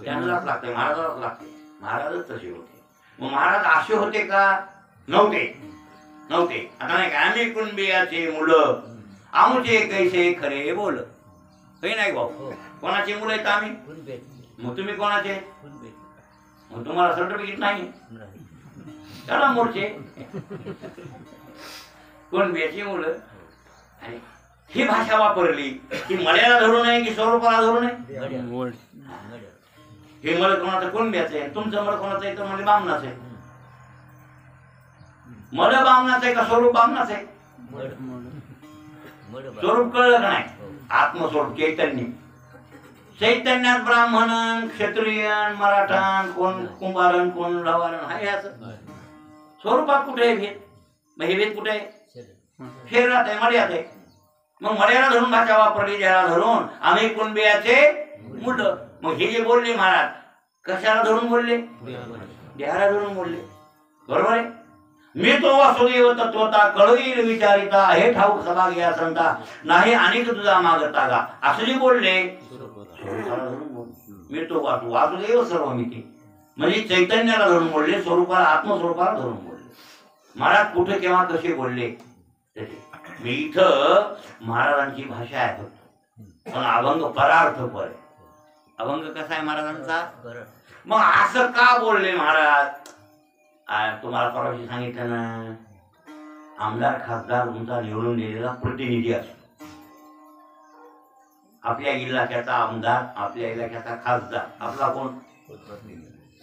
[SPEAKER 1] त्यांनाच लागतंय, महाराजालाच लागतंय. महाराजच तसे होते. मग महाराज असे होते का? नव्हते. आता नाही का, आम्ही कुणबियाचे मुलं आमुचे कैसे खरे बोल. काही नाही भाऊ, कोणाची मुलं आहेत आम्ही? मग तुम्ही कोणाचे? मग तुम्हाला सर्टिफिकेट नाही त्याला मोर्चे कुणबियाची मुलं. आणि ही भाषा वापरली की मळ्याला धरून आहे की स्वरूपाला धरून आहे? हे मळ कोणाचं? कुणबियाचं आहे. तुमचं मळ कोणाचं आहे? तर म्हणजे बामणाचं आहे. मळ बामणाचं आहे का स्वरूप बामणाचं आहे? स्वरूप कळलं का नाही? आत्मस्वरूप चैतन्य. चैतन्यात ब्राह्मण, क्षत्रियन, मराठा, कोण कुंभारन, कोण लवारण आहे. असं स्वरूपात कुठे आहे भेद? मग हे भेद कुठे आहे? शरीरात आहे, मर्यात आहे. मग मर्यादा धरून भाषा वापरली, ज्याला धरून आम्ही कुणबियाचे मुलं. मग हे जे बोलले महाराज कशाला धरून बोलले? देहाला धरून बोलले. बरोबर आहे. मी तो वासुदेव तत्वता कळईल विचारिता हे ठाऊक सभा घ्या संता नाही अनेक तुझा मागता गा असं जे बोलले. मी तो वासुदेव सर्वमिती म्हणजे चैतन्याला धरून बोलले, स्वरूपाला आत्मस्वरूपाला धरून बोलले. महाराज कुठे केव्हा कसे बोलले मी इथं महाराजांची भाषा आहे फक्त, पण अभंग परार्थपर आहे. अभंग कसा आहे महाराजांचा? मग असं का बोलले महाराज? तुम्हाला परवाशी सांगितलं ना, आमदार खासदार तुमचा निवडून दिलेला प्रतिनिधी असतो. आपल्या इलाक्याचा आमदार, आपल्या इलाक्याचा खासदार, आपला कोण?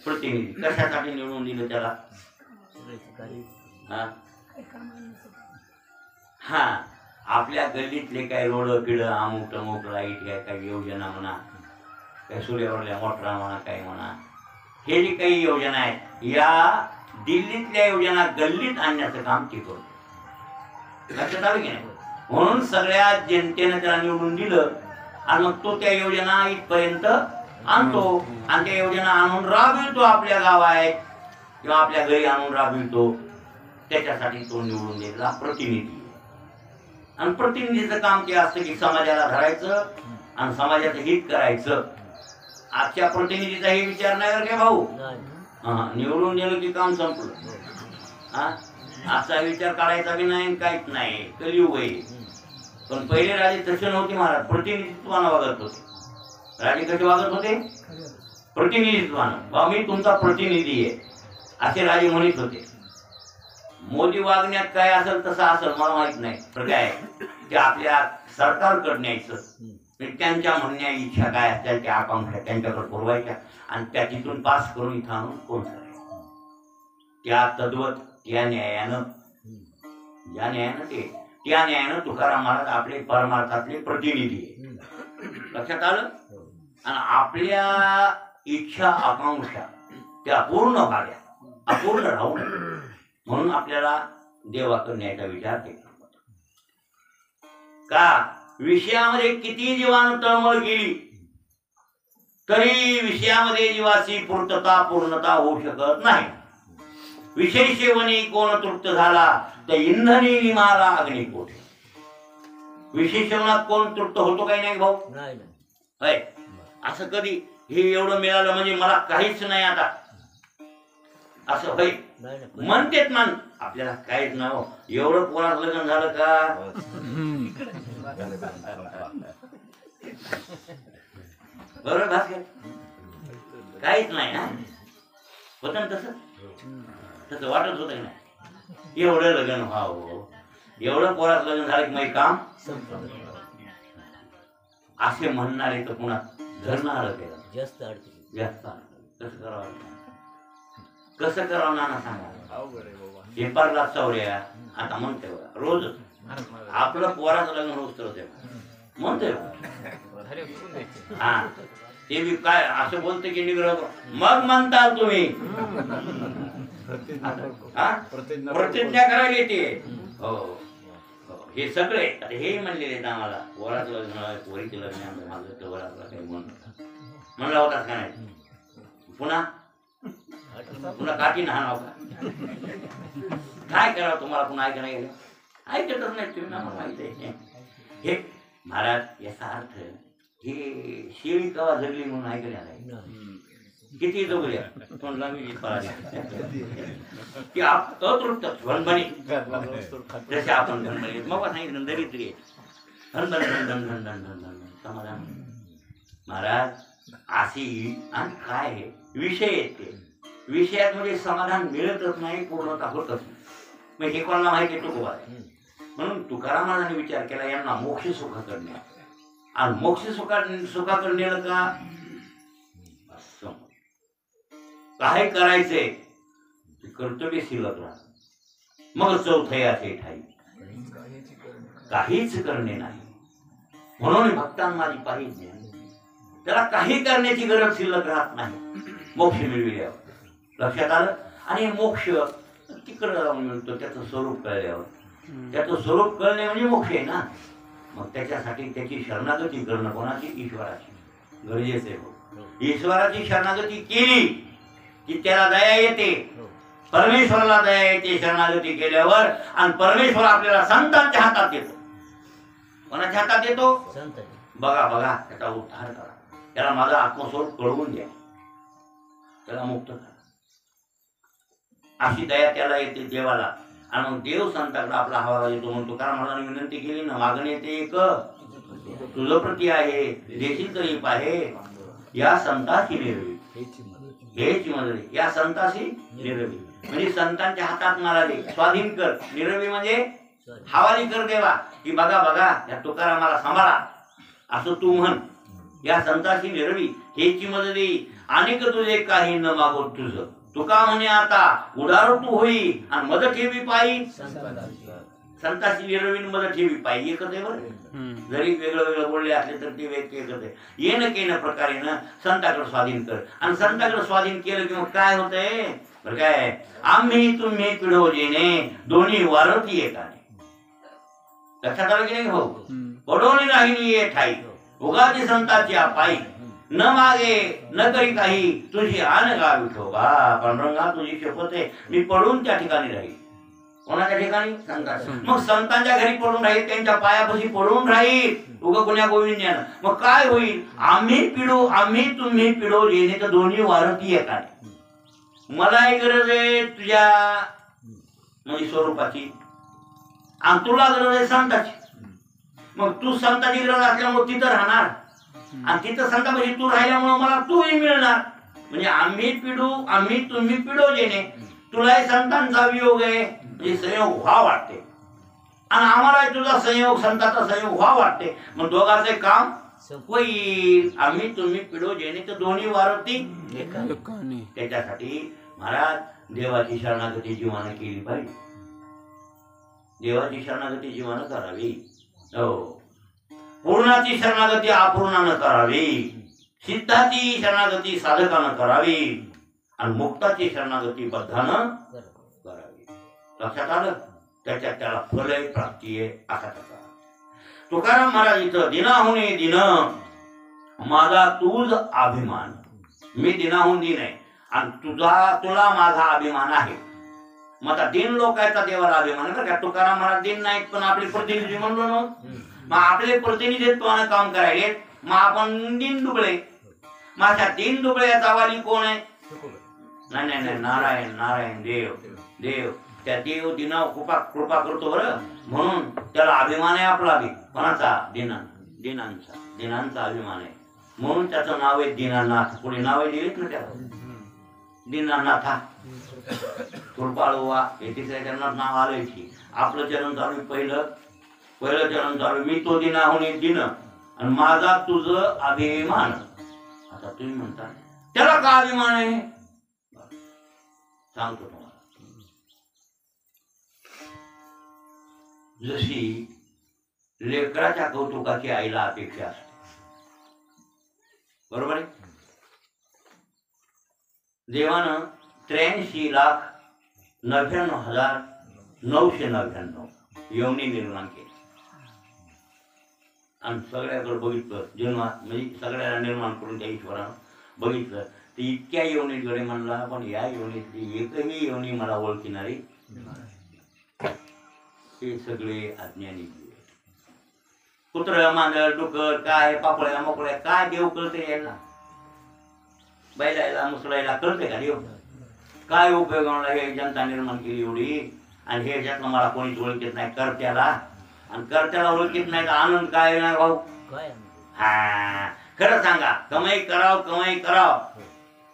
[SPEAKER 1] प्रतिनिधी. कशासाठी निवडून दिलं त्याला? हा, आपल्या गल्लीतले काही रोड पिढ अमुक टमुक लाईट आहे, काही योजना म्हणा, काही सूर्यावरल्या मोटरा म्हणा, काही म्हणा, हे जी काही योजना आहेत, या दिल्लीतल्या योजना गल्लीत आणण्याचं काम ते करतो. लक्षात आलं की नाही? म्हणून सगळ्या जनतेनं त्याला निवडून दिलं आणि मग तो त्या योजना इथपर्यंत आणतो आणि त्या योजना आणून राबवितो. आपल्या गावात किंवा आपल्या घरी आणून राबवितो. त्याच्यासाठी तो निवडून दिलेला प्रतिनिधी. आणि प्रतिनिधीचं काम ते असतं की समाजाला धरायचं आणि समाजाचं हित करायचं. आजच्या प्रतिनिधीचाही विचार नाही बरं का भाऊ. निवडून दिलं की काम संपलं. आजचा विचार काढायचा बी नाही, काहीच नाही, कलियुग आहे. पण पहिले राजे तसे नव्हते महाराज, प्रतिनिधित्वानं वागत होते. राजे कसे वागत होते? प्रतिनिधित्वानं. मी तुमचा प्रतिनिधी आहे असे राजे म्हणत होते. मोदी वागण्यात काय असेल तसं असेल मला माहित नाही, पण काय ते आपल्या सरकारकडे न्यायचं, त्यांच्या म्हणण्या इच्छा काय असतील त्या आकांक्षा त्यांच्याकडे पुरवायच्या आणि त्या तिथून पास करून इथं आणून कोण करायचं. त्या तद्वत त्या न्यायानं त्या न्यायानं तुकाराम महाराज आपले परमार्थातले प्रतिनिधी आहे. लक्षात आलं? आणि आपल्या इच्छा आकांक्षा त्या अपूर्ण व्हाव्या, अपूर्ण राहू नये म्हणून आपल्याला देवाकडे न्यायचा विचार केला. का विषयामध्ये किती जीवानं तळमळ केली तरी विषयामध्ये जीवाची पूर्णता होऊ शकत नाही. विषय सेवनी कोण तृप्त झाला तर इंधनी निमाला अग्निकोठे. विषय सेवनात कोण तृप्त होतो काही नाही भाऊ? नाही. असं कधी हे एवढं मिळालं म्हणजे मला काहीच नाही आता असं होय म्हणतेत मन. आपल्याला काहीच नाही. एवढं कोणाच लग्न झालं का? बरोबर भास्कर? काहीच नाही ना. होत ना तसं वाटत होत नाही. एवढं लग्न व्हावं, एवढं पोरात लग्न झालं की मग काम असे म्हणणारे तर पुन्हा धरणार
[SPEAKER 3] जास्त अडचणी
[SPEAKER 1] जास्त कसं करावं, कसं करावं नाना सांगा.
[SPEAKER 2] अवघड आहे बाबा.
[SPEAKER 1] पेपरला चौऱ्या आता म्हणते बघा रोज आपलं पोराचं लग्न रोज तर होते म्हणते हा ते बी काय असं बोलते की निग्रह मग म्हणताल तुम्ही प्रतिज्ञा करायला येते. हो हे सगळे आता हे म्हणलेले आहेत आम्हाला पोराचं लग्न पोरीचं लग्न माझं तर वराचं काही म्हणला होताच का नाही. पुन्हा पुन्हा काठी नाव का काय करावं तुम्हाला पुन्हा ऐका नाही गेलं ऐकतच नाही तुम्ही ना माहित आहे. हे महाराज याचा अर्थ हे शेळी कवा जगली म्हणून ऐकल्या नाही किती जगल्या तोंडला मी की अतृप्त भणभणी जसे आपण भणभणी मग सांगितलं दरिद्री समाधान. महाराज अशी आणि काय आहे विषय आहेत ते विषयात म्हणजे समाधान मिळतच नाही पूर्णता होतच नाही. मग हे कोणाला माहिती आहे तुकोबा आहे म्हणून तुकारामाने विचार केला यांना मोक्ष सुखाकडे न्या आणि मोक्ष सुखाकडे नेलं का काय करायचंय कर्तव्य शिल्लक राहत मग चौथय असे ठाई काहीच करणे नाही म्हणून भक्तांना माझी पाहिजे त्याला काही करण्याची गरज शिल्लक राहत नाही मोक्ष मिळविल्यावर. लक्षात आलं. आणि मोक्ष तिकडं जाऊन मिळतो त्याचं स्वरूप कळल्यावर. त्याचं स्वरूप कळणे म्हणजे मोक्ष आहे ना. मग त्याच्यासाठी त्याची शरणागती करणं कोणाची ईश्वराची गरजेचं आहे. ईश्वराची शरणागती केली की त्याला दया येते परमेश्वराला दया येते शरणागती केल्यावर. आणि परमेश्वर आपल्याला संतांच्या हातात देतो. कोणाच्या हातात देतो बघा बघा त्याचा उद्धार करा त्याला माझा आत्मस्वरूप कळवून द्या त्याला मुक्त करा अशी दया त्याला येते देवाला. आणि मग देव संताकडे आपला हवाला देतो म्हणतो. कारण मला विनंती केली ना मागणी येते एक तुझं प्रती आहे देशील तरी पाहे या संताची निरवी हेची मदत या संताशी निरवी म्हणजे संतांच्या हातात मला दे स्वाधीन कर. निरवी म्हणजे हवाली कर देवा की बघा बघा या तुकारामाला सांभाळा असं तू म्हण. या संताशी निरवी हेची मदत देई अनेक तुझे काही न मागो तुझं तुका म्हणे आता उदार तू होई आणि मदत ठेवी पायी संताची निरवीन मदत ठेवी पायी एकच आहे बरं. जरी वेगळं वेगळं बोलले असले तर ते व्यक्ती एकच आहे. येणं केनं प्रकारे ना संताकडे स्वाधीन कर. आणि संताकडे स्वाधीन केलं की मग काय होतंय बरं काय आम्ही तुम्ही पिढोजीने दोन्ही वारती एकाने. लक्षात आलं की नाही भाऊ. पडोनी राहिली ये ठाई उगाची संताची पायी न मागे न करी काही तुझी आन गा विठोबा पांडुरंगा तुझी शपथ आहे मी पडून त्या ठिकाणी राहील. कोणाच्या ठिकाणी संतांच्या. मग संतांच्या घरी पडून राहील त्यांच्या पायापाशी पडून राहील उगा कुण्या गोविंद्यानं. मग काय होईल आम्ही पिढो आम्ही तुम्ही पिढो येणे तर दोन्ही वारती एकाने. मलाही गरज आहे तुझ्या म्हणजे स्वरूपाची आणि तुला गरज आहे संताची. मग तू संताची गरज असल्यामुळे तिथं राहणार आणि तिथं संतापाशी तू राहिल्यामुळे मला तूही मिळणार. म्हणजे आम्ही पिढू आम्ही तुम्ही पिढो जेणे तुलाही संतांचा वियोग आहे म्हणजे संयोग व्हा वाटते आणि आम्हाला तुझा संयोग संतांचा संयोग व्हा वाटते. मग दोघांचे काम होईल. आम्ही तुम्ही पिढो जेणे तर दोन्ही वारती त्याच्यासाठी महाराज देवाची शरणागती जीवानं केली पाहिजे. देवाची शरणागती जीवानं करावी. हो पूर्णाची शरणागती अपूर्णानं करावी. सिद्धाची शरणागती साधकानं करावी आणि मुक्ताची शरणागती बद्धानं करावी. लक्षात आलं. त्याच्यात त्याला फल प्राप्ती आहे असा त्याचा. तुकाराम महाराज इथं दिनाहुने दिन माझा तूच अभिमान. मी दिनाहून दिन आहे आणि तुला माझा अभिमान आहे. मग आता दिन लोकांचा देवाला अभिमान बरं का. तुकाराम महाराज दिन नाहीत पण आपले प्रतिनिधी म्हणलो ना. मग आपले प्रतिनिधित्वानं काम करायले मग आपण दिन दुबळे. माझ्या दिन दुबळ्याचा वाली कोण आहे. नाही नाही नाही नारायण नारायण देव देव. त्या देव दिना कृपा करतो बरं म्हणून त्याला अभिमान आहे आपला बी. कोणाचा दिनांचा अभिमान आहे म्हणून त्याचं नाव आहे दीनानाथ. पुढे नावे दिलीत ना त्याला दीनानाथा तुळपाळोवा हे तिसऱ्या चरणात नाव आलंय की आपलं चरण चालू आहे, पहिलं चरण चालू आहे, मी तो दिना होणे दिन आणि माझा तुझं अभिमान. आता तुम्ही म्हणता त्याला का अभिमान आहे? सांगतो तुम्हाला. जशी लेकराच्या कौतुकाची आईला अपेक्षा असते, बरोबर आहे. देवानं 83,99,999 योनी निर्माण केली आणि सगळ्याकडे बघितलं जन्मात, म्हणजे सगळ्याला निर्माण करून त्या ईश्वरानं बघितलं तर इतक्या योनीकडे म्हणला पण या योनीतली एकही योनी मला ओळखणारी हे सगळे अज्ञानी कुत्र मांजर डुकर काय पापळ्या मोकळ्या काय देव कळते यायला, बैलायला मुसळायला कळते का देव? काय उपयोग मला हे जनता निर्माण केली एवढी आणि हे ह्याच्यातलं मला कोणीच ओळखीत नाही कर्त्याला, आणि कर्त्याला ओळखीत नाही तर आनंद काय येणार भाऊ? हा खरं सांगा, कमाई कराव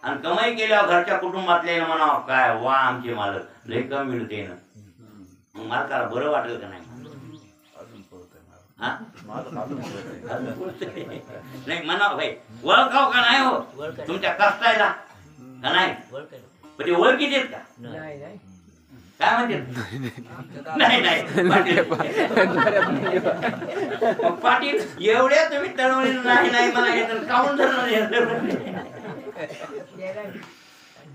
[SPEAKER 1] आणि कमाई केल्यावर घरच्या कुटुंबातल्या म्हणावं काय वा आमचे मालक लय कमी मिळते ना, मग मालकाला बरं वाटेल का नाही? नाही म्हणा भाई ओळखाव का नाही हो तुमच्या कष्टायला का नाही? पण ते ओळखीत येत का? काय म्हणते? नाही पाटील एवढ्या तुम्ही तळवली नाही म्हणाले काऊन धरणार?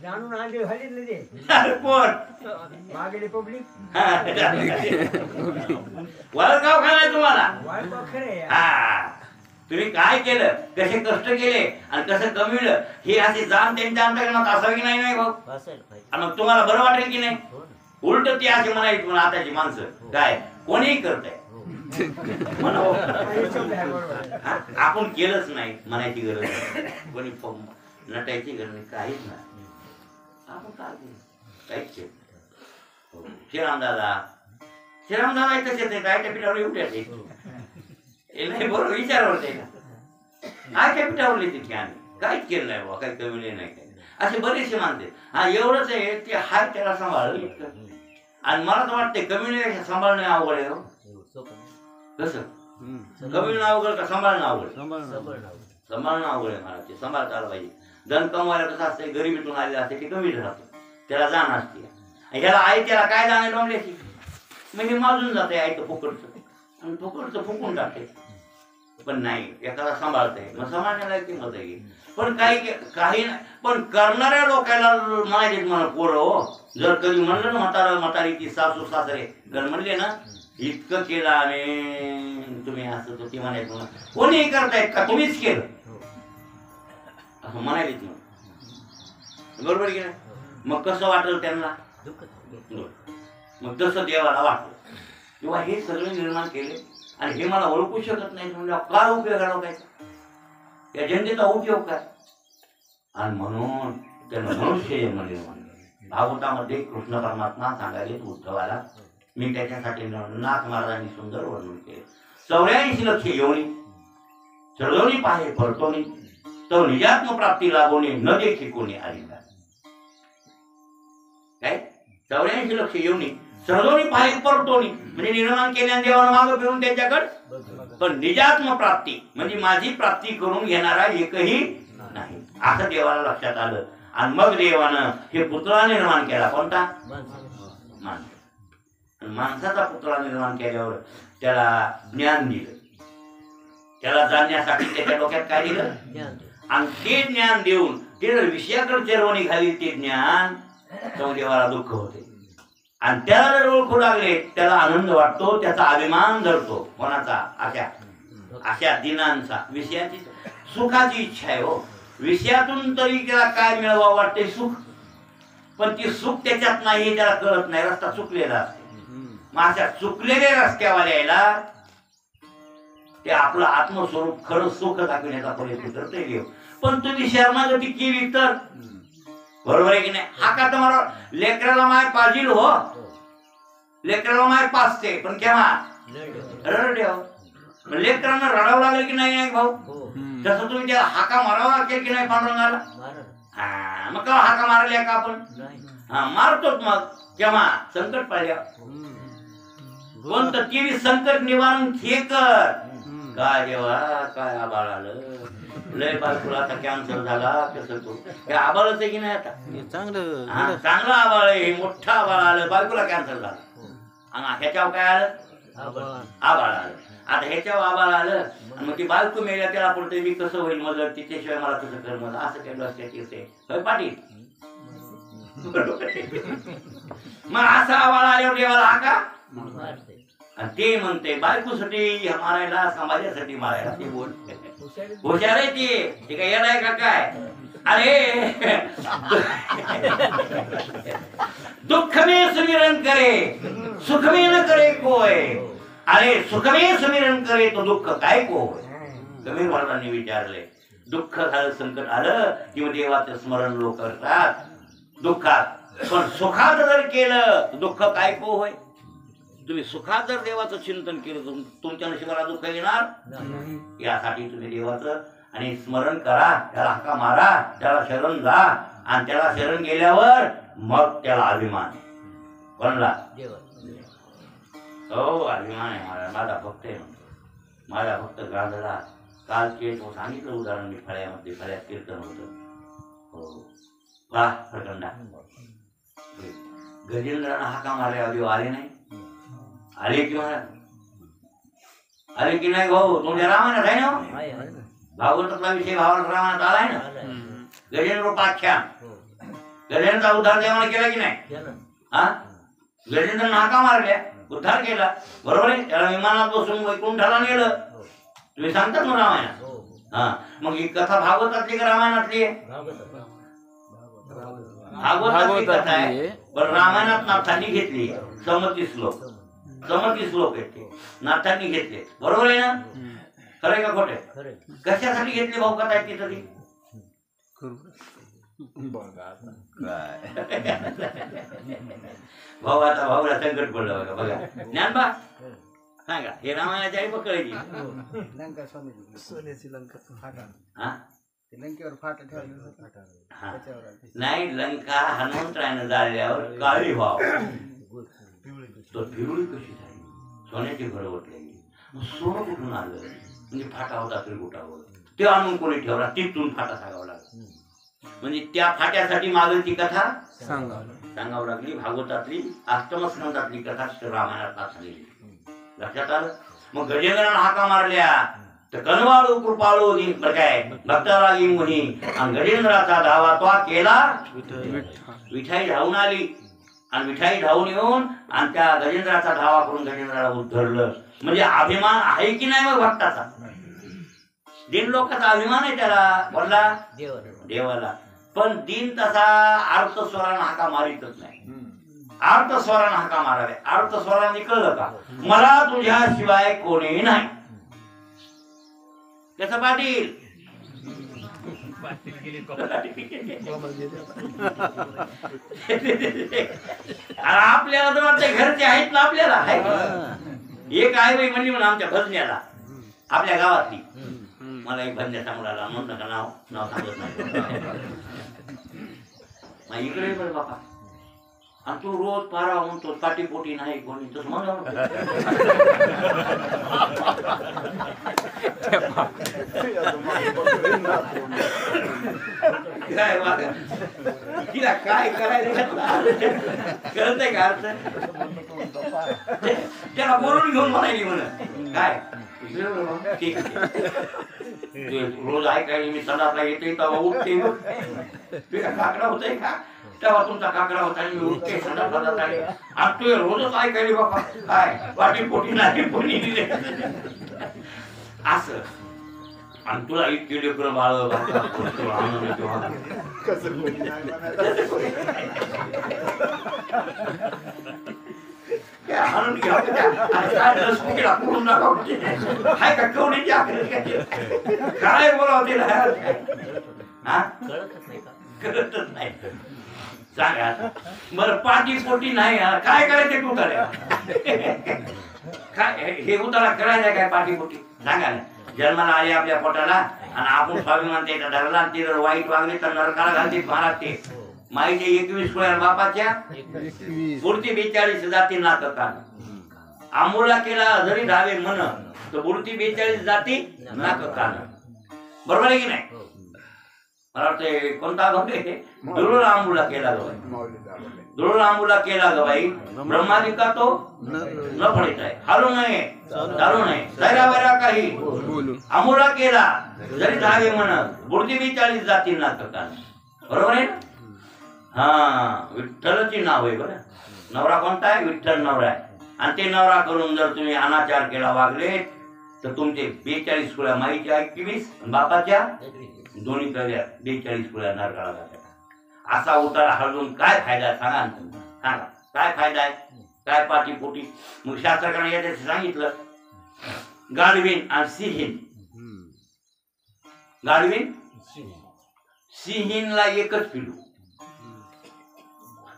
[SPEAKER 3] जाणून आले
[SPEAKER 1] कोण
[SPEAKER 3] मागे पब्लिक
[SPEAKER 1] वळगाव का नाही तुम्हाला?
[SPEAKER 3] खरे
[SPEAKER 1] हा तुम्ही काय केलं, कसे कष्ट केले आणि कसं कमविलं हे असे जाण त्यांच्या अंतर्गत असावी की नाही भाऊ? आणि मग तुम्हाला बरं वाटेल की नाही? उलट ते असे म्हणायचे पण आताची माणसं काय कोणीही करताय आपण केलंच नाही म्हणायची गरज नाही, कोणी नटायची गरज नाही, काहीच नाही. आपण काय काहीच केलं. श्रीरामदादा तसेच आहे, काय त्या पिठावर एवढ्याच नाही बरोबर विचारावर ते काय त्या पिठावर लिहिते आम्ही काहीच केलं नाही बाबा, काही कमी नाही काय असे बरेचसे मानते. हा एवढंच आहे ते हात त्याला सांभाळलं इतकं, आणि मला तर वाटते कम्युनिकेशन सांभाळणं अवघड आहे. कसं कम्युनिकेशन अवघड का सांभाळणं अवघड? सांभाळणं अवघड आहे मला, ते सांभाळता आलं पाहिजे. धन कमवायला कसं असते, गरिबीतून आलेलं असते ते कमी राहतो, त्याला जाण असते. ह्याला आई त्याला काय जाणे डोंबल्याची म्हणजे माजून जाते आईचं फुकटचं आणि फुकटचं फुकून टाकते. पण नाही एखादा सांभाळते मग सांभाळण्याला किंमत आहे. पण काही नाही, पण करणाऱ्या लोकांना म्हणायचे म्हणा पोरं हो, जर कधी म्हणलं ना म्हातारी ती सासू सासरे जर म्हणले ना इतकं केलं आणि तुम्ही असं तर ते म्हणायचं कोणीही करतायत का तुम्हीच केलं असं म्हणायलेच मग बरोबर की नाही? मग कसं वाटलं त्यांना? मग तसं देवाला वाटलं किंवा हे सगळे निर्माण केले आणि हे मला ओळखू शकत नाही म्हणजे काय उपयोग आहे लोकांचा, या जनतेचा उपयोग काय? आणि म्हणून त्यानं मनुष्य जन्म निर्माण केला. भागवतामध्ये कृष्ण परमात्मा सांगायचे उद्धवाला, मी त्याच्यासाठी नाथ महाराजांनी सुंदर वर्णन केले. 84 लक्ष योनी चढवणी पाहे परतोनी तो निजात्म प्राप्ती लागोनी न देखी कोणी आली काय? 84 लक्ष योनी चढवणी पाहे परतोनी म्हणजे निर्माण केल्याने देवानं मागं फिरून त्यांच्याकडे, पण निजात्म प्राप्ती म्हणजे माझी प्राप्ती करून घेणारा एकही नाही असं देवाला लक्षात आलं. आणि मग देवानं हे पुतळा निर्माण केला. कोणता? माणूस. माणसाचा पुतळा निर्माण केल्यावर त्याला ज्ञान दिलं, त्याला जाणण्यासाठी त्याच्या डोक्यात काय दिलं? आणि ते ज्ञान देऊन ते जर विषयाकडे चरवणी घाली ते ज्ञान तर देवाला दुःख होते. आणि त्याला जर ओळखू लागले त्याला आनंद वाटतो, त्याचा अभिमान धरतो. कोणाचा? अशा दिनांचा. विषयाची सुखाची इच्छा आहे हो, विषयातून तरी त्याला काय मिळवावं वाटते? सुख. पण ती सुख त्याच्यात नाही त्याला कळत नाही, रस्ता चुकलेला असते. मग अशा चुकलेल्या रस्त्यावाल्याला ते आपलं आत्मस्वरूप खरं सुख दाखवण्याचा प्रयत्न करते देव. पण तुम्ही शरणागती केली तर बरोबर आहे की नाही? हा का तुम्हाला लेकराला माय पाजील हो, लेकराला माय पाचते पण केव्हा रडव लेकरांना रडावं लागेल की नाही भाऊ? तसं तुम्ही त्याला हाका मारावा लागेल की नाही पांडुरंगाला? हा मग का हाका मारल्या का आपण हा मारतोच मग केव्हा संकट पाहिल्या कोणतं ती संकट निवारण हे कर काय जेव्हा काय आबाळ आलं लय बायकोला आता कॅन्सर झाला कसं तो हे आबाळच आहे की नाही आता
[SPEAKER 2] चांगलं
[SPEAKER 1] हा चांगलं आबाळ आहे हे मोठं आबाळ आलं बायकोला कॅन्सर झाला आणि ह्याच्यावर काय आलं आबाळ आलं आता ह्याच्यावर आबाळ आलं आणि मग ती बायको मेल्या त्याला पुढे मी कसं होईल मदत तिच्याशिवाय मला कसं कर मग असं केलं लक्षात येते होय पाटील मग असा आबाळ आल्यावर देवाला हा का आणि ते म्हणते बायकोसाठी मारायला समाजासाठी मारायला ते बोल हुशार आहे ते काय येणार का काय अरे दुःख में सुमिरन करे सुख में न करे कोय अरे सुख में सुमिरन करे तो दुःख काय कोय कबीर महाराजांनी विचारले दुःख झालं संकट आलं किंवा देवाचं स्मरण लोक करतात दुःखात पण सुखात जर केलं दुःख काय को होय तुम्ही सुखात जर देवाचं चिंतन केलं तुमच्या नशिबाला दुःख येणार यासाठी तुम्ही देवाचं आणि स्मरण करा त्याला हाका मारा त्याला शरण जा आणि त्याला शरण गेल्यावर मग त्याला अभिमान कोणला हो अभिमान आहे माझा भक्त आहे माझा भक्त गांधळा कालचे तो सांगितलं उदाहरण मी फळ्यामध्ये फळ्यात कीर्तन होतं हो वा प्रचंडा गजेंद्रांना हाका मारल्यावर आले नाही आले की महाराज आले की नाही भाऊ तुमच्या रामायणात आहे ना भागवतातला विषय भावाला रामायणात आलाय ना गजेंद्र पाख्यान गजेंद्रचा उद्धार देवाने केला की नाही हा गजेंद्रांना हाका मारल्या उद्धार केला बरोबर आहे त्याला विमानात बसून वैकुंठाला नेलं तुम्ही सांगतात ना रामायणात हा मग ही कथा भागवतातली का रामायणातली आहे भागवतातली कथा आहे पण रामायणात नाथांनी घेतली समती श्लोक येते नाथांनी घेतले बरोबर आहे ना खरंय का खोटे कशासाठी घेतली भाऊ कथा आहे तिथं ती भाऊ आता भाऊला संकट पडलं बघा बघा ज्ञानबा सांगा हे रामायणाची आई पकडायची
[SPEAKER 4] लंका सोन्याची लंका
[SPEAKER 1] हा
[SPEAKER 4] लंकेवर फाटा ठेवला
[SPEAKER 1] नाही लंका हनुमंतरायनं जाळल्यावर काळी व्हाव तो पिवळी कशी झाली सोन्याची घर ओतलेली सोनं कुठून आलं म्हणजे फाटा होता त्रिकुटावर ते आणून कोणी ठेवला तिथून फाटा सांगावं लागला म्हणजे त्या फाट्यासाठी मागलची कथा सांगावं लागली भागवतातली अष्टमस्कंदातली कथा रामायणात सांगितली लक्षात आलं मग गजेंद्रानं हाका मारल्या तर कनवाळू कृपाळू काय भक्ताला येईन मुनी आणि गजेंद्राचा धावा तो केला विठाई धावून आली आणि विठाई धावून येऊन आणि त्या गजेंद्राचा धावा करून गजेंद्राला उद्धरलं म्हणजे अभिमान आहे की नाही मग भक्ताचा दिन लोकांचा अभिमान आहे त्याला बोलला देवाला पण दिन तसा अर्थ स्वरानं हाका मारितच नाही अर्थ स्वरानं हाका मारावे अर्थ स्वराने कळलं का मला तुझ्याशिवाय कोणी नाही त्याचं पाटील आपल्याला तर आमच्या घरचे आहेत ना आपल्याला एक आहे बाई म्हणली म्हणून आमच्या भजन्याला आपल्या गावातली मला एक भजन्याचा मुलाला म्हणून नका नाव सांगत नाही इकडे बरं बापा आणि तू रोज पारा म्हणतो काटीपोटी नाही कोणी तसं म्हणा तिला काय करायचं कळतंय का अर्थ त्याला बोलून घेऊन म्हणायली म्हण काय ठीक रोज ऐकायला मी सणाला येते तेव्हा उठते तुला काकडा होतय का तेव्हा तुमचा काकडा होता आणि मी उठते सणाला जात आहे आणि तू रोजच ऐकायली बाबा काय पाठी पोटी नाही कोणी दिले असं आणि तुला इतके लेकर बाळ आनंद आणून घ्या काय बोलावं तिला कळतच नाही सांगा बरं पाठी पोटी नाही काय करायचे तू काय हे उतारा करायचा काय पाठी पोटी सांगा ना जन्माला आले आपल्या पोटाला आणि आपण स्वाभिमान त्याच्या धरला आणि ते जर वाईट वागले तर नरकाला घालते महाराज ते. माईचे 21 कुळ्या बापाच्या मूर्ती 42 जाती नाक कान. आंबोला केला जरी धावे मन तर मूर्ती 42 जाती नाक कान. बरोबर आहे की नाही? मला वाटतं कोणता घडे दुरुळ आंबुला केला गवाई. दुरुळ आंबुला केला गवाई ब्रह्मादिका तो न फळीत आहे. हालू नये चालू नये जरा बरा काही आंबुला केला जरी धावे मन मूर्ती 42 जाती नाक कान. बरोबर आहे ना? हा विठ्ठलची नाव आहे बरं. नवरा कोणता आहे? विठ्ठल नवरा आहे. आणि ते नवरा करून जर तुम्ही अनाचार केला वागले तर तुमचे 42 कुळ्या माईच्या 21 बापाच्या दोन्ही कळ्या 42 कुळ्या नरकाला जातात. असा उतारा हळून काय फायदा आहे सांगा ना तुम्ही. सांगा काय फायदा आहे? काय पाठीपोटी? मग शास्त्रकाराने याच्याशी सांगितलं गाढवीन आणि सिंहीन. गाढवीन सिंहीनला एकच पिलू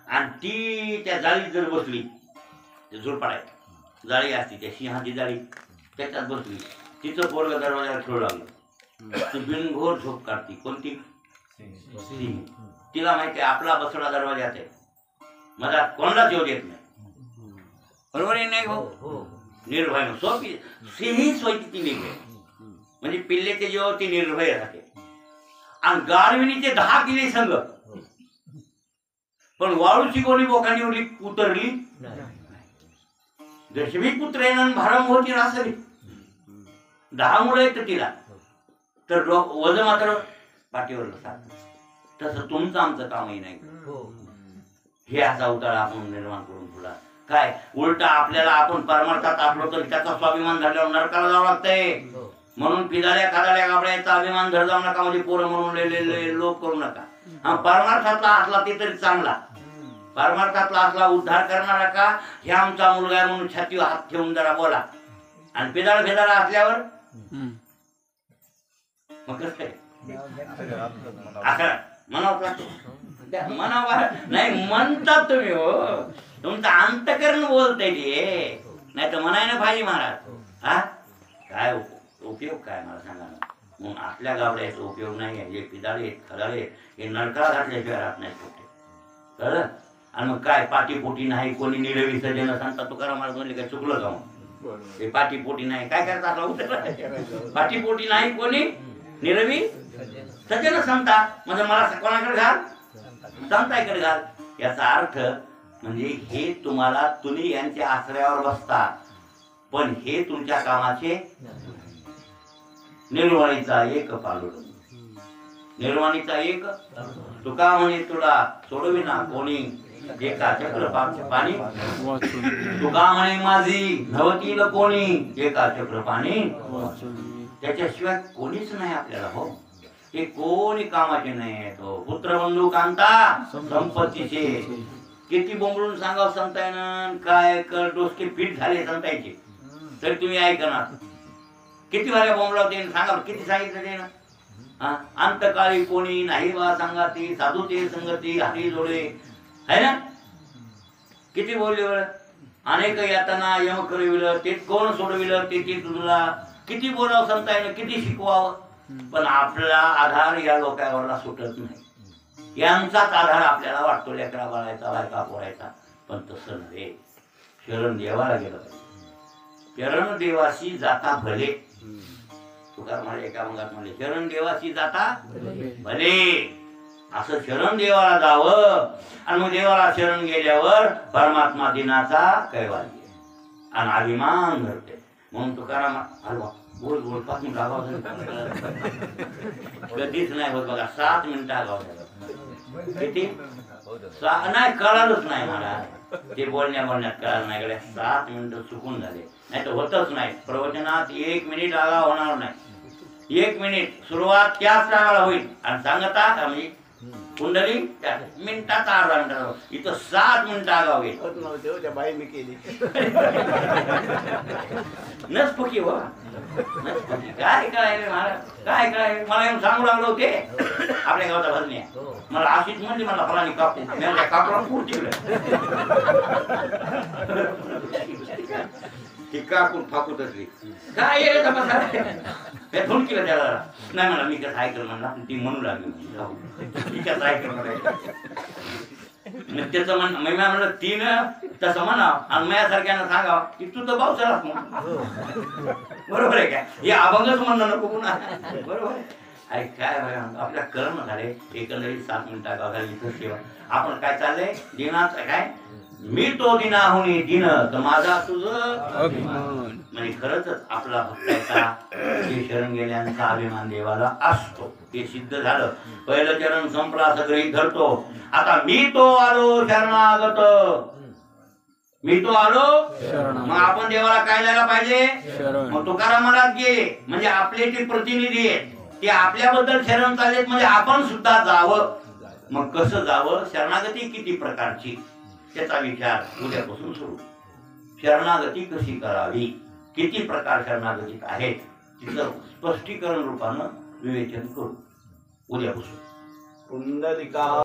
[SPEAKER 1] आणि ती त्या जाळीत जर बसली झोरपाड आहे जाळी असते त्या सिंहाची जाळी त्याच्यात बसली तिचं पोरग दरवाजाला खेळू लागलं ती बिनघोर झोप काढती. कोणती? सिंह. तिला माहिती आहे आपला बसवला दरवाजात आहे मला कोणालाच येऊ देत नाही. बरोबर आहे नाही भाऊ? निर्भय सोपी सिंही सोयी ती वेगळी म्हणजे पिल्लेच्या जीवावर ती निर्भय राहते. आणि गाढविणीचे 10 किल्ले संघ पण वाळूची कोणी बोकांडी उतरली दशमी पुत्रेन भारम होती रासरी. 10 मुलं येत तिला तर वज मात्र पाठीवर बसतात. तसं तुमचं आमचं कामही नाही. हे असा उतारा आपण निर्माण करून तुला काय उलटा आपल्याला आपण परमार्थात आपलो तर त्याचा स्वाभिमान धरल्यावर नरकाला जावं लागतंय. म्हणून पिदाळ्या खादाळ्या गाबड्याचा अभिमान धर जाऊ नका म्हणजे पोरं म्हणून लोक करू नका. हा परमार्थातला असला ते तरी चांगला. परमार्थातला असला उद्धार करणारा का हे आमचा मुलगा आहे म्हणून छातीवर हात ठेवून जरा बोला. आणि पिदाळ भेदाळा असल्यावर मग कसं काय म्हणावं लागतो. मनावर नाही म्हणतात तुम्ही हो तुमचं अंतकरण बोलतंय ते नाही तर म्हणायला पाहिजे महाराज. हा काय उपयोग काय मला सांगा ना. म्हणून आपल्या गावड्याचा उपयोग नाही आहे. जे पिदाळे खदाळे हे नरकाला घातल्याशिवाय राहत नाही कुठे कळलं. आणि मग काय पाठीपोटी नाही कोणी निरवी सजन सांगता तुकाराम महाराज म्हणले काय चुकलं का मग ते पाठीपोटी नाही काय करतात पाठीपोटी नाही कोणी निरवी सजन सांगता म्हणजे मला कोणाकडे घाल संतांकडे घाल. याचा अर्थ म्हणजे हे तुम्हाला तुम्ही यांच्या आश्रयावर बसता पण हे तुमच्या कामाचे निर्वाणीचा एक पालुड निर्वाणीचा एक तुका म्हणे तुला सोडविना कोणी एका चक्र पाणी तुका म्हणे माझी नवतील कोणी एका चक्र पाणी. त्याच्याशिवाय कोणीच नाही आपल्याला हो. हे कोणी कामाचे नाही. तो पुत्रबंधू कांता संपत्तीचे किती बोंबळून सांगावं संतायन काय कर डोसके पीठ झाले संतायचे तरी तुम्ही ऐकणार. किती भाऱ्या बोंबला होते सांगा किती सांगितलं ते ना. अंतकाळी कोणी नाही वा सांगाती साधू ते संगती हरी जोडे है ना. किती बोलले बरं. अनेक यातना यम करविलं ते कोण सोडविलं ते तुला किती बोलावं संतायनं किती शिकवावं. पण आपला आधार या लोकांवरला सुटत नाही. यांचाच आधार आपल्याला वाटतो लेकरा बाळायचा बायका पोरायचा. पण तसं नव्हे. शरण देवाला गेलं पाहिजे. शरण देवाशी जाता भले तुकार म्हणे एका अंगात म्हणले शरण देवाशी जाता भले. असं शरण देवाला जावं आणि मग देवाला शरण गेल्यावर परमात्मा दिनाचा कैवाल्य आणि अभिमान धरते. म्हणून तुकाराम हलवा बोल बोल 5 मिनिट आगाव कधीच नाही होत बघा. 7 मिनिटं आगाव किती नाही कळालंच नाही मला. ते बोलण्यात कळालं नाही गड्या. 7 मिनिटं चुकून झाले नाही तर होतच नाही. प्रवचनात 1 मिनिट आगाव होणार नाही. 1 मिनिट सुरुवात त्याच टाळाला होईल आणि सांगता म्हणजे कुंडली मिनिटात 8 मिनिटात इथं 7 मिनिटं आगाव येईल.
[SPEAKER 4] बाई मी केली
[SPEAKER 1] नसपकी हो काय कळायला महाराज काय कळायला मला येऊन सांगू लागलो होते आपल्या गावचा भजन्या. मला अशीच म्हणली मला फलानी कापू कापडा खूप ठेवलं ती काकून फाकूत असली काय ये रे तमाशा हे फोन केलं त्याला नाही म्हणा मी कसं ऐकलं म्हणला ती म्हणू लागली मी कसं ऐकलं म्हणायचं मग त्याचं मी म्हणलं तिनं तसं म्हणा आणि माझ्यासारख्यानं सांगावं की तू तर भाऊ बरोबर आहे काय हे अभंगच म्हणणं नको पुन्हा बरोबर आहे काय आपल्या कर्म झाले एकंदरीत 7 मिनिटात इथं सेवा आपण काय चाललंय दिनाचं काय मी तो दिनाहुनी दिन तर माझा तुझं
[SPEAKER 2] अभिमान
[SPEAKER 1] म्हणजे खरंच आपला भक्ताचा हे शरण गेल्यांचा अभिमान देवाला असतो ते सिद्ध झालं पहिलं चरण संपला सगळी धरतो आता मी तो आलो शरणागत मी तो आलो मग आपण देवाला काय द्यायला पाहिजे मग तुकारामाला गेले म्हणजे आपले ते प्रतिनिधी आहेत ते आपल्याबद्दल शरण चाललेत म्हणजे आपण सुद्धा जावं मग कसं जावं शरणागती किती प्रकारची त्याचा विचार उद्यापासून सुरू शरणागती कशी करावी किती प्रकार शरणागतीत आहेत तिचं स्पष्टीकरण रूपानं विवेचन करू उद्यापासून
[SPEAKER 2] पुंडलिका